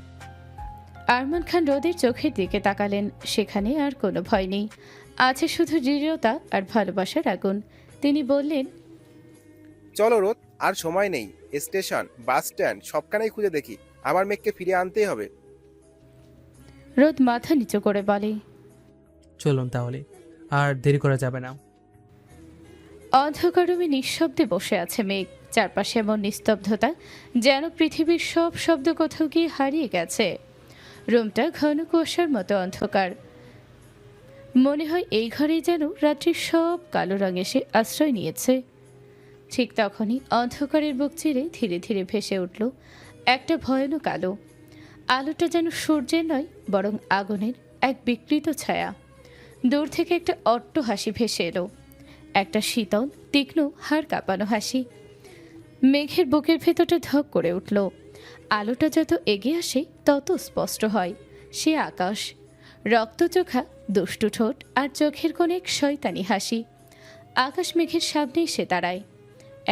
আরমান খান রোদের চোখের দিকে তাকালেন। সেখানে আর কোনো ভয় নেই, আছে শুধু দৃঢ়তা আর ভালোবাসার আগুন। তিনি বললেন, চলো রোদ, আর সময় নেই। স্টেশন, বাস স্ট্যান্ড সবখানেই খুঁজে দেখি, আমার মেঘকে ফিরিয়ে আনতেই হবে। রোদ মাথা নিচু করে বলে, চলুন তাহলে, আর দেরি করা যাবে না। অন্ধকার রুমে নিঃশব্দে বসে আছে মেঘ। চারপাশে এমন নিস্তব্ধতা যেন পৃথিবীর সব শব্দ কোথাও গিয়ে হারিয়ে গেছে। রুমটা ঘন কুয়াশার মতো অন্ধকার। মনে হয় এই ঘরেই যেন রাত্রির সব কালো রং এসে আশ্রয় নিয়েছে। ঠিক তখনই অন্ধকারের বুক চিরে ধীরে ধীরে ভেসে উঠল একটা ভয়ানক আলো। আলোটা যেন সূর্যের নয়, বরং আগুনের এক বিকৃত ছায়া। দূর থেকে একটা অট্ট হাসি ভেসে এলো, একটা শীতল, তীক্ষ্ণ, হাড় কাঁপানো হাসি। মেঘের বুকের ভেতরটা ধক করে উঠল। আলোটা যত এগিয়ে আসে তত স্পষ্ট হয় সে আকাশ। রক্তচোখা, দুষ্টু ঠোঁট আর চোখের কোণে এক শয়তানি হাসি। আকাশ মেঘের সামনে এসে দাঁড়ায়।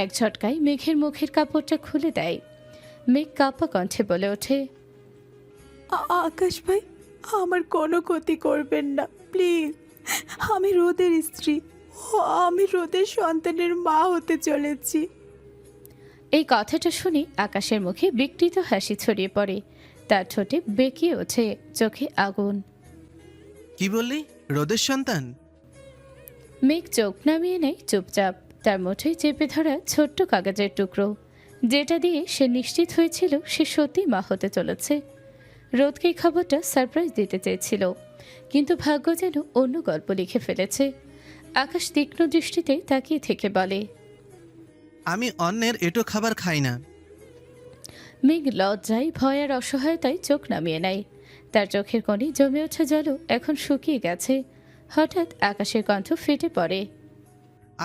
এক ঝটকায় মেঘের মুখের কাপড়টা খুলে দেয়। মেঘ কাঁপা কণ্ঠে বলে ওঠে, আকাশ ভাই, আমার কোনো ক্ষতি করবেন না প্লিজ। আমি রোদের স্ত্রী, আমি রোদের সন্তানের মা হতে চলেছি। এই কথাটা শুনে আকাশের মুখে বিকৃত হাসি ছড়িয়ে পড়ে। তার ঠোঁটে বেঁকিয়ে ওঠে, চোখে আগুন। কি বললি? রোদের সন্তান? মেঘ চোখ নামিয়ে নেয় চুপচাপ। তার মুঠোয় চেপে ধরা ছোট্ট কাগজের টুকরো, যেটা দিয়ে সে নিশ্চিত হয়েছিল সে সত্যি মা হতে চলেছে। রোদকে এই খবরটা সারপ্রাইজ দিতে চেয়েছিল, কিন্তু ভাগ্য যেন অন্য গল্প লিখে ফেলেছে। আকাশ তীক্ষ্ণ দৃষ্টিতে তাকিয়ে থেকে বলে, আমি অন্যের এঁটো খাবার খাই না। মেঘ লজ্জায়, ভয় আর অসহায়তায় চোখ নামিয়ে নেয়। তার চোখের কোণে জমে ওঠা জলও এখন শুকিয়ে গেছে। হঠাৎ আকাশের কণ্ঠ ফেটে পড়ে,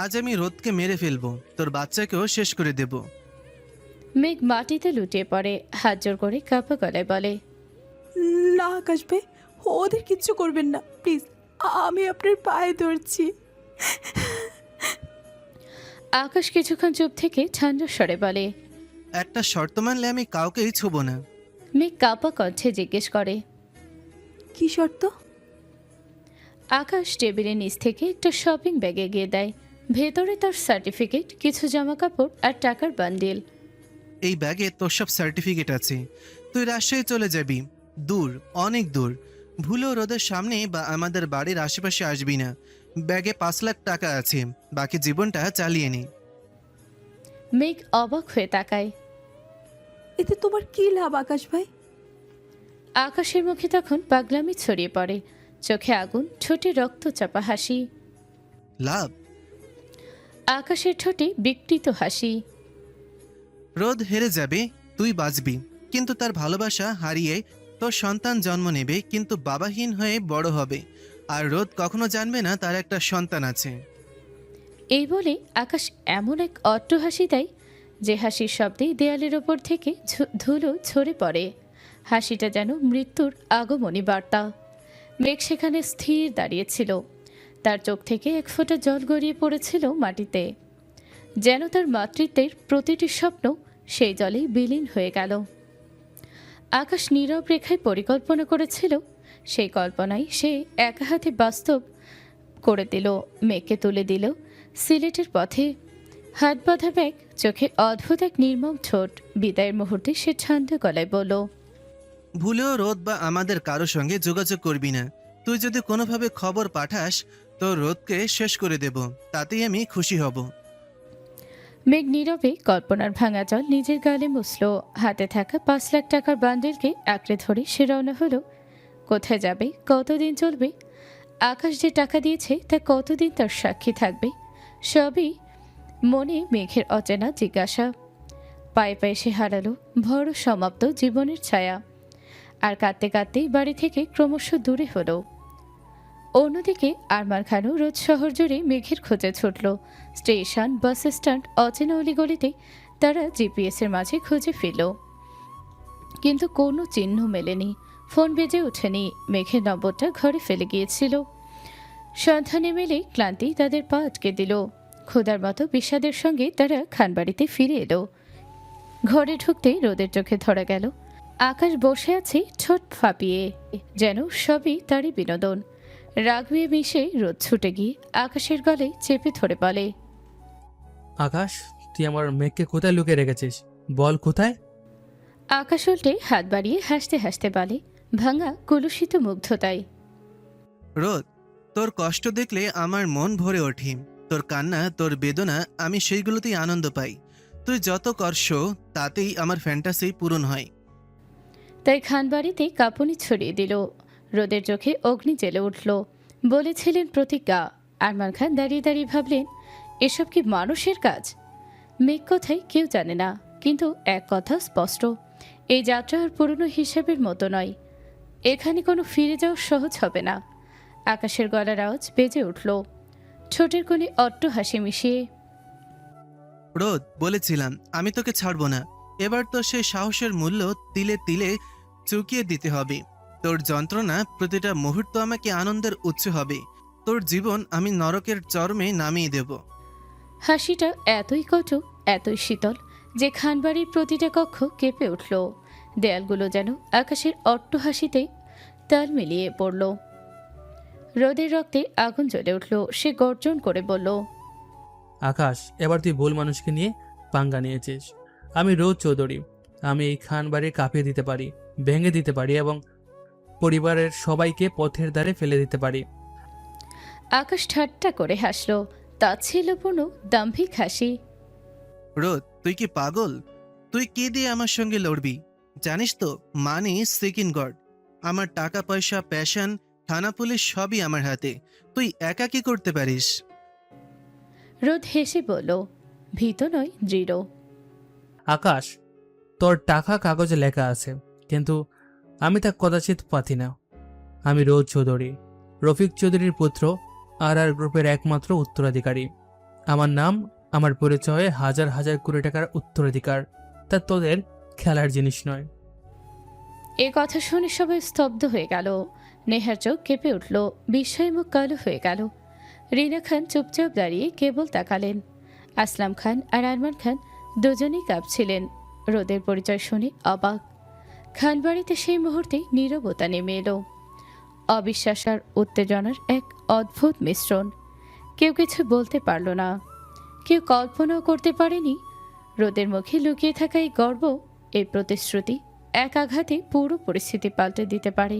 আজ আমি রোদকে মেরে ফেলবো, তোর বাচ্চাকেও শেষ করে দেব। মেঘ মাটিতে লুটিয়ে পড়ে, হাত জোর করে কাঁপা গলায় বলে, না আকাশ ভাই, ওদের কিচ্ছু করবেন না প্লিজ, আমি আপনার পায়ে ধরছি। আকাশ কিছুক্ষণ চুপ থেকে ঠান্ডা স্বরে বলে, একটা শর্ত মানলে আমি কাউকেই ছুবো না। মেঘ কাঁপা কণ্ঠে জিজ্ঞেস করে, কি শর্ত? আকাশ টেবিলের নিচ থেকে একটা শপিং ব্যাগ এগিয়ে দেয়। ভেতরে তার সার্টিফিকেট, কিছু জামা কাপড় আর টাকার বান্ডিল। এই ব্যাগে তোর সব সার্টিফিকেট আছে। তুই রাজশাহী চলে যাবি, দূর, অনেক দূর। ভুলেও রোদের সামনে বা আমাদের বাড়ির আশেপাশে আসবি না। ব্যাগে 5 লাখ টাকা আছে, বাকি জীবনটা চালিয়ে নে। মেঘ অবাক হয়ে তাকায়। এতে তোমার কি লাভ আকাশ ভাই? আকাশের মুখে তখন পাগলামি ছড়িয়ে পড়ে, চোখে আগুন, ঠোঁটে রক্তচাপা হাসি। লাভ? আকাশের ঠোঁটে বিকৃত হাসি। রোদ হেরে যাবে, তুই বাঁচবি, কিন্তু তার ভালোবাসা হারিয়ে তোর সন্তান জন্ম নেবে কিন্তু বাবাহীন হয়ে বড় হবে, আর রোদ কখনো জানবে না তার একটা সন্তান আছে। এই বলে আকাশ এমন এক অট্ট হাসি দেয় যে হাসির শব্দে দেয়ালের ওপর থেকে ধুলো ঝরে পড়ে। হাসিটা যেন মৃত্যুর আগমনী বার্তা। মেঘ সেখানে স্থির দাঁড়িয়েছিল, তার চোখ থেকে এক ফোঁটা জল গড়িয়ে পড়েছিল মাটিতে, যেন তার মাতৃত্বের প্রতিটি স্বপ্ন সেই জলেই বিলীন হয়ে গেল। আকাশ নীরব রেখায় পরিকল্পনা করেছিল, সেই কল্পনায় সে একা হাতে বাস্তব করে দিল। মেঘকে তুলে দিল সিলেটের পথে, হাত বাঁধা ব্যাগ, চোখে অদ্ভুত এক নির্মম ঠোঁট। বিদায়ের মুহূর্তে সে ঠান্ড গলায় বলল, ভুলেও রোদ বা আমাদের কারো সঙ্গে যোগাযোগ করবি না। তুই যদি কোনোভাবে খবর পাঠাস তো রোদকে শেষ করে দেব, তাতেই আমি খুশি হব। মেঘ নীরবে কল্পনার ভাঙা জল নিজের গালে মুছল। হাতে থাকা 5 লাখ টাকার বান্ডেলকে আঁকড়ে ধরে সে রওনা হলো। কোথায় যাবে, কতদিন চলবে, আকাশ যে টাকা দিয়েছে তা কতদিন তার সাক্ষী থাকবে, সবই মনে মেঘের অচেনা জিজ্ঞাসা। পায়ে পায়ে সে হারালো ভর সমাপ্ত জীবনের ছায়া, আর কাঁদতে কাঁদতেই বাড়ি থেকে ক্রমশ দূরে হলো। অন্যদিকে আরমান খানও রোজ শহর জুড়ে মেঘের খোঁজে ছুটল। স্টেশন, বাস স্ট্যান্ড, অচেনা অলিগলিতে তারা জিপিএসের মাঝে খুঁজে ফিরল, কিন্তু কোনো চিহ্ন মেলেনি। ফোন বেজে ওঠেনি। মেঘের নম্বরটা ঘরে ফেলে গিয়েছিল। সন্ধানে মেলে ক্লান্তি তাদের পা আটকে দিল। ক্ষুধার মতো বিষাদের সঙ্গে তারা খানবাড়িতে ফিরে এলো। ঘরে ঢুকতে রোদের চোখে ধরা গেল আকাশ বসে আছে ঠোঁট ফাঁপিয়ে, যেন সবই তারই বিনোদন। রাগবিয়ে মিশে রোদ ছুটে গিয়ে আকাশের গলে চেপে ধরে বলে, আকাশ, তুই আমার মেঘকে কোথায় লুকিয়ে রেখেছিস? বল কোথায়? আকাশ উল্টে হাত বাড়িয়ে হাসতে হাসতে বলে, ভাঙা কলুষিত মুগ্ধতায়, রোদ, তোর কষ্ট দেখলে আমার মন ভরে ওঠে। তোর কান্না, তোর বেদনা, আমি সেইগুলোতেই আনন্দ পাই। তুই যত করস তাতেই আমার ফ্যান্টাসি পূরণ হয়। তাই খানবাড়িতে কাঁপুনি ছড়িয়ে দিল। রোদের চোখে অগ্নি জ্বেলে উঠল। বলেছিলেন প্রতিজ্ঞা। আরমান খান দাঁড়িয়ে দাঁড়িয়ে ভাবলেন, এসব কি মানুষের কাজ? মেঘ কোথায় কেউ জানে না, কিন্তু এক কথা স্পষ্ট, এই যাত্রা আর পুরনো হিসেবের মতো নয়। এখানে কোনো ফিরে যাওয়া সহজ হবে না। আকাশের গলার আওয়াজ বেজে উঠল, ঠোঁটের কোণে অট্ট হাসি মিশিয়ে, রোদ, বলেছিলাম আমি তোকে ছাড়বো না। এবার তো সেই সাহসের মূল্য তিলে তিলে চুকিয়ে দিতে হবে। তোর যন্ত্রণা প্রতিটা মুহূর্ত আমাকে আনন্দের উৎস হবে। তোর জীবন আমি নরকের চরমে নামিয়ে দেব। হাসিটা এতই কটু, এতই শীতল যে খানবাড়ির প্রতিটা কক্ষ কেঁপে উঠল। দেয়ালগুলো যেন আকাশের অট্ট হাসিতে তাল মিলিয়ে পড়ল। রোদের রক্তে আগুন জ্বলে উঠল। সে গর্জন করে বলল, আকাশ, এবার তুই ভুল মানুষকে নিয়ে পাঙ্গা নিয়েছিস। আমি রোদ চৌধুরী। আমি এই খান বাড়ি কাঁপিয়ে দিতে পারি, ভেঙে দিতে পারি এবং পরিবারের সবাইকে পথের ধারে ফেলে দিতে পারি। আকাশ ঠাট্টা করে হাসল, তাচ্ছিল্যপূর্ণ দাম্ভিক হাসি। রোদ, তুই কি পাগল? তুই কি দিয়ে আমার সঙ্গে লড়বি? জানিস তো, মানি সেকেন্ড গড। আমার টাকা পয়সা, প্যাশন, থানা পুলিশ সবই আমার হাতে। তুই একা কি করতে পারিস? রোদ হেসে বলল, ভীত নয়, দৃঢ়। আকাশ, তোর টাকা কাগজে লেখা আছে, কিন্তু আমি তা কদাচিৎ পাতি না। আমি রোদ চৌধুরী, রফিক চৌধুরীর পুত্র, আর গ্রুপের একমাত্র উত্তরাধিকারী। আমার নাম, আমার পরিচয়ে হাজার হাজার কোটি টাকার উত্তরাধিকার, তা তোদের খেলার জিনিস নয়। এ কথা শুনে সবাই স্তব্ধ হয়ে গেল। নেহার চোখ কেঁপে উঠল, বিস্ময়ে মুখ কালো হয়ে গেল। রিনা খান চুপচাপ দাঁড়িয়ে কেবল তাকালেন। আসলাম খান আর আরমান খান দুজনেই কাঁপছিলেন। রোদের পরিচয় শুনে অবাক। খানবাড়িতে সেই মুহূর্তে নীরবতা নেমে এলো। অবিশ্বাস আর উত্তেজনার এক অদ্ভুত মিশ্রণ। কেউ কিছু বলতে পারল না, কেউ কল্পনাও করতে পারেনি রোদের মুখে লুকিয়ে থাকা এই গর্ব, এই প্রতিশ্রুতি এক আঘাতে পুরো পরিস্থিতি পাল্টে দিতে পারে।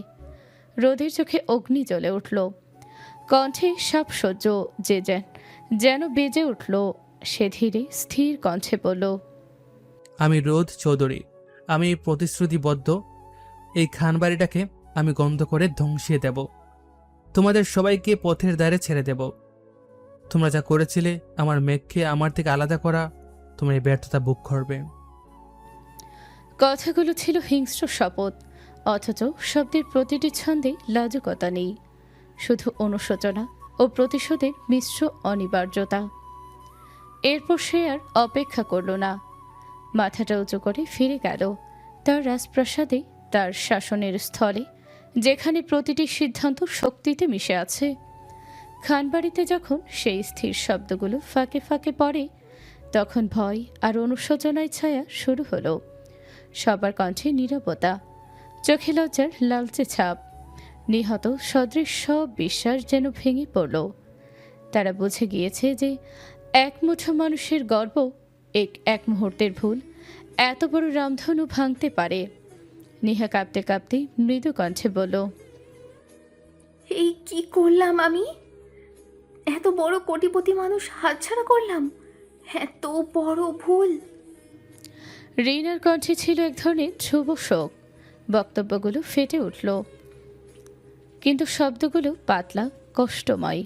রোদের চোখে অগ্নি জ্বলে উঠল, কণ্ঠে সব সহ্য যে যেন বেজে উঠল। সে ধীরে স্থির কণ্ঠে বলল, আমি রোদ চৌধুরী। আমি প্রতিশ্রুতিবদ্ধ। এই খানবাড়িটাকে আমি গন্ধ করে ধ্বংসিয়ে দেব। তোমাদের সবাইকে পথের দ্বারে ছেড়ে দেব। তোমরা যা করেছিলে আমার মেঘকে আমার থেকে আলাদা করা, তোমার এই ব্যর্থতা বুক করবে। কথাগুলো ছিল হিংস্র শপথ, অথচ শব্দের প্রতিটি ছন্দে লাজুকতা নেই, শুধু অনুশোচনা ও প্রতিশোধের মিশ্র অনিবার্যতা। এরপর সে আর অপেক্ষা করল না, মাথাটা উঁচু করে ফিরে গেল তার রাজপ্রাসাদে, তার শাসনের স্থলে, যেখানে প্রতিটি সিদ্ধান্ত শক্তিতে মিশে আছে। খানবাড়িতে যখন সেই স্থির শব্দগুলো ফাঁকে ফাঁকে পড়ে, তখন ভয় আর অনুশোচনায় ছায়া শুরু হলো। সবার কণ্ঠে নীরবতা, চোখে লজ্জার লালচে ছাপ, নিহত সদৃশ সব বিশ্বাস যেন ভেঙে পড়ল। তারা বুঝে গিয়েছে যে এক মুঠো মানুষের গর্ব, এক মুহূর্তের ভুল এত বড় রামধনু ভাঙতে পারে। নেহা কাঁপতে কাঁপতে মৃদু কণ্ঠে বলল, এই কি করলাম আমি? এত বড় কোটিপতি মানুষ হাতছাড়া করলাম, এত বড় ভুল। রিনার কণ্ঠে ছিল এক ধরনের ধ্রুব শোক। বক্তব্যগুলো ফেটে উঠল, কিন্তু শব্দগুলো পাতলা, কষ্টময়।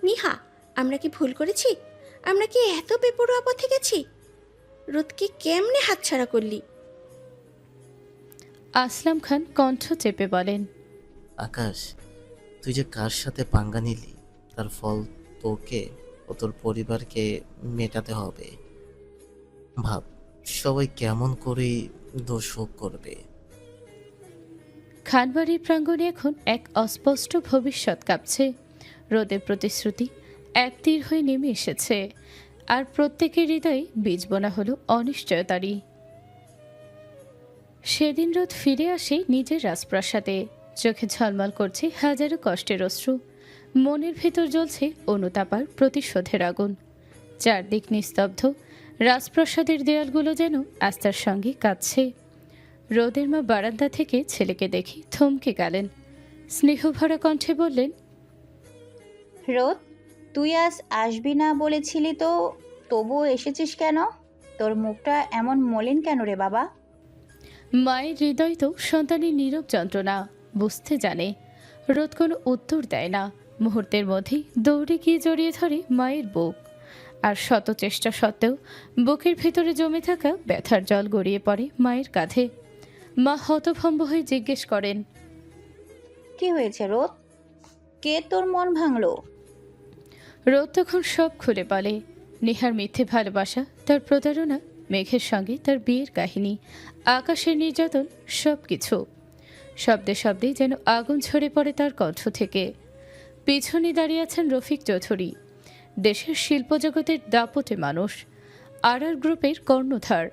নিহা, আমরা কি ভুল করেছি? আমরা কি এত বেপরোয়া পথে গেছি? রোদকে কেমনে হাতছাড়া করলি? আসলাম খান কণ্ঠ চেপে বলেন, আকাশ, তুই যে কার সাথে পাঙ্গা নিলি তার ফল তোকে ও তোর পরিবারকে মেটাতে হবে। ভাব, সবাই কেমন করে দোষ ভোগ করবে। খানবাড়ির প্রাঙ্গণে এখন এক অস্পষ্ট ভবিষ্যৎ কাঁপছে। রোদের প্রতিশ্রুতি এক তীর হয়ে নেমে এসেছে, আর প্রত্যেকের হৃদয়ে বীজ বোনা হলো অনিশ্চয়তারই। সেদিন রোদ ফিরে আসে নিজের রাজপ্রাসাদে। চোখে ঝলমল করছে হাজারো কষ্টের অশ্রু, মনের ভেতর জ্বলছে অনুতাপার প্রতিশোধের আগুন। চারদিক নিস্তব্ধ, রাজপ্রাসাদের দেয়ালগুলো যেন আস্থার সঙ্গে কাঁদছে। রোদের মা বারান্দা থেকে ছেলেকে দেখে থমকে গেলেন, স্নেহভরা কণ্ঠে বললেন, রোদ, তুই আজ আসবি না বলেছিলি তো, তবুও এসেছিস কেন? তোর মুখটা এমন মলিন কেন রে বাবা? মায়ের হৃদয় তো সন্তানের নীরব যন্ত্রণা বুঝতে জানে। রোদ কোনো উত্তর দেয় না, মুহূর্তের মধ্যেই দৌড়ে গিয়ে জড়িয়ে ধরে মায়ের বুক। আর শত চেষ্টা সত্ত্বেও বুকের ভেতরে জমে থাকা ব্যথার জল গড়িয়ে পড়ে মায়ের কাঁধে। মা হতভম্ব হয়ে জিজ্ঞেস করেন, কি হয়েছে রোদ? কে তোর মন ভাঙলো? রোদ তখন সব খুলে বলে, নেহার মিথ্যে ভালোবাসা, তার প্রতারণা, মেঘের সঙ্গে তার বিয়ের কাহিনী, আকাশের নির্যাতন, সব কিছু। শব্দে শব্দে যেন আগুন ঝরে পড়ে তার কণ্ঠ থেকে। পিছনে দাঁড়িয়ে আছেন রফিক চৌধুরী, দেশের শিল্পজগতের দাপটে মানুষ, আর গ্রুপের কর্ণধার।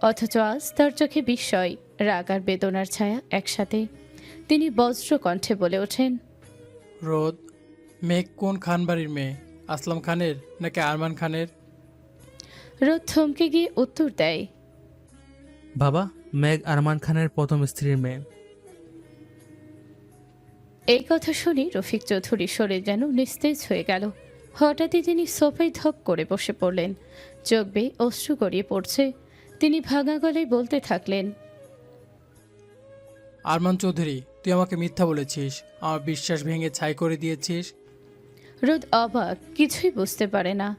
অথচ আজ তার চোখে বিস্ময়, রাগ আর বেদনার ছায়া একসাথে। তিনি বজ্র কণ্ঠে বলে ওঠেন, রোদ, মেঘ কোন খানবাড়ির মেয়ে? আসলাম খানের নাকি আরমান খানের? রোদ থমকে গিয়ে উত্তর দেয়, বাবা, মেঘ আরমান খানের প্রথম স্ত্রীর মেয়ে। এই কথা শুনে রফিক চৌধুরী শরীর যেন নিস্তেজ হয়ে গেল। হঠাৎই তিনি সোফায় ধপ করে বসে পড়লেন, চোখ বেয়ে অশ্রু গড়িয়ে পড়ছে। তিনি ভাঙা গলায় বলতে থাকলেন, আরমান চৌধুরী, তুই আমাকে মিথ্যা বলেছিস, আমার বিশ্বাস ভেঙে ছাই করে দিয়েছিস। রোদ অবাক, কিছুই বুঝতে পারে না।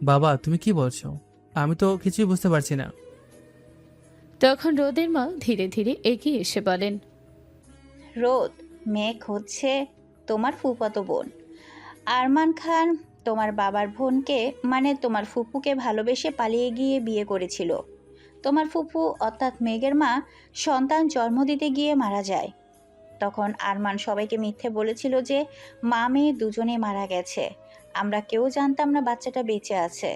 বাবা, তুমি কি বলছো? আমি তো কিছুই বুঝতে পারছি না। তখন রোদের মা ধীরে ধীরে এগিয়ে এসে বলেন, রোদ, মেঘ হচ্ছে তোমার ফুফাতো বোন। আরমান খান তোমার বাবার বোনকে, মানে তোমার ফুপুকে ভালোবেসে পালিয়ে গিয়ে বিয়ে করেছিল। তোমার ফুপু অর্থাৎ মেঘের মা সন্তান জন্ম দিতে গিয়ে মারা যায়। তখন আরমান সবাইকে মিথ্যে বলেছিল যে মা মেয়ে দুজনে মারা গেছে। আমরা কেউ জানতাম না বাচ্চাটা বেঁচে আছে।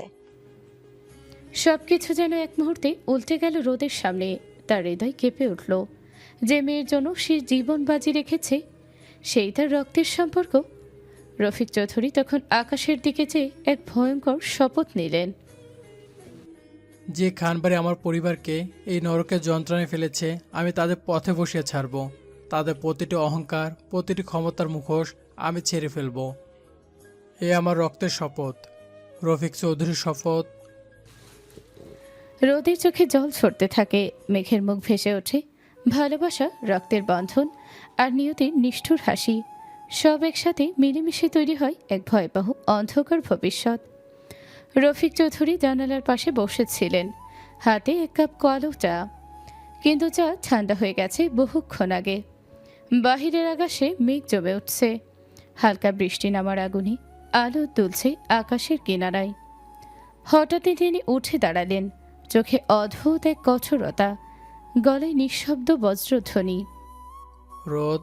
সবকিছু যেন এক মুহূর্তে উল্টে গেল রোদের সামনে। তার হৃদয় কেঁপে উঠল। যে মেয়ের জন্য সে জীবন বাজি রেখেছে, সেই তার রক্তের সম্পর্ক। রফিক চৌধুরী তখন আকাশের দিকে চেয়ে এক ভয়ঙ্কর শপথ নিলেন, যে খানবাড়ি আমার পরিবারকে এই নরকের যন্ত্রণায় ফেলেছে, আমি তাদের পথে বসিয়ে ছাড়ব। তাদের প্রতিটি অহংকার, প্রতিটি ক্ষমতার মুখোশ আমি ছেড়ে ফেলব। এ আমার রক্তের শপথ, রফিক চৌধুরীর শপথ। রোদের চোখে জল ছড়তে থাকে, মেঘের মুখ ভেসে ওঠে ভালোবাসা, রক্তের বন্ধন আর নিয়তির নিষ্ঠুর হাসি। সব একসাথে মিলেমিশে তৈরি হয় এক ভয়াবহ অন্ধকার ভবিষ্যৎ। রফিক চৌধুরী জানালার পাশে বসেছিলেন, হাতে এক কাপ কালো চা। কিন্তু চা ঠান্ডা হয়ে গেছে বহুক্ষণ আগে। বাহিরের আকাশে মেঘ জমে উঠছে, হালকা বৃষ্টি নামার আগুনে আলো তুলছে আকাশের কিনারায়। হঠাৎই তিনি উঠে দাঁড়ালেন, চোখে অদ্ভুত এক কঠোরতা, গলায় নিঃশব্দ বজ্রধ্বনি। রোদ,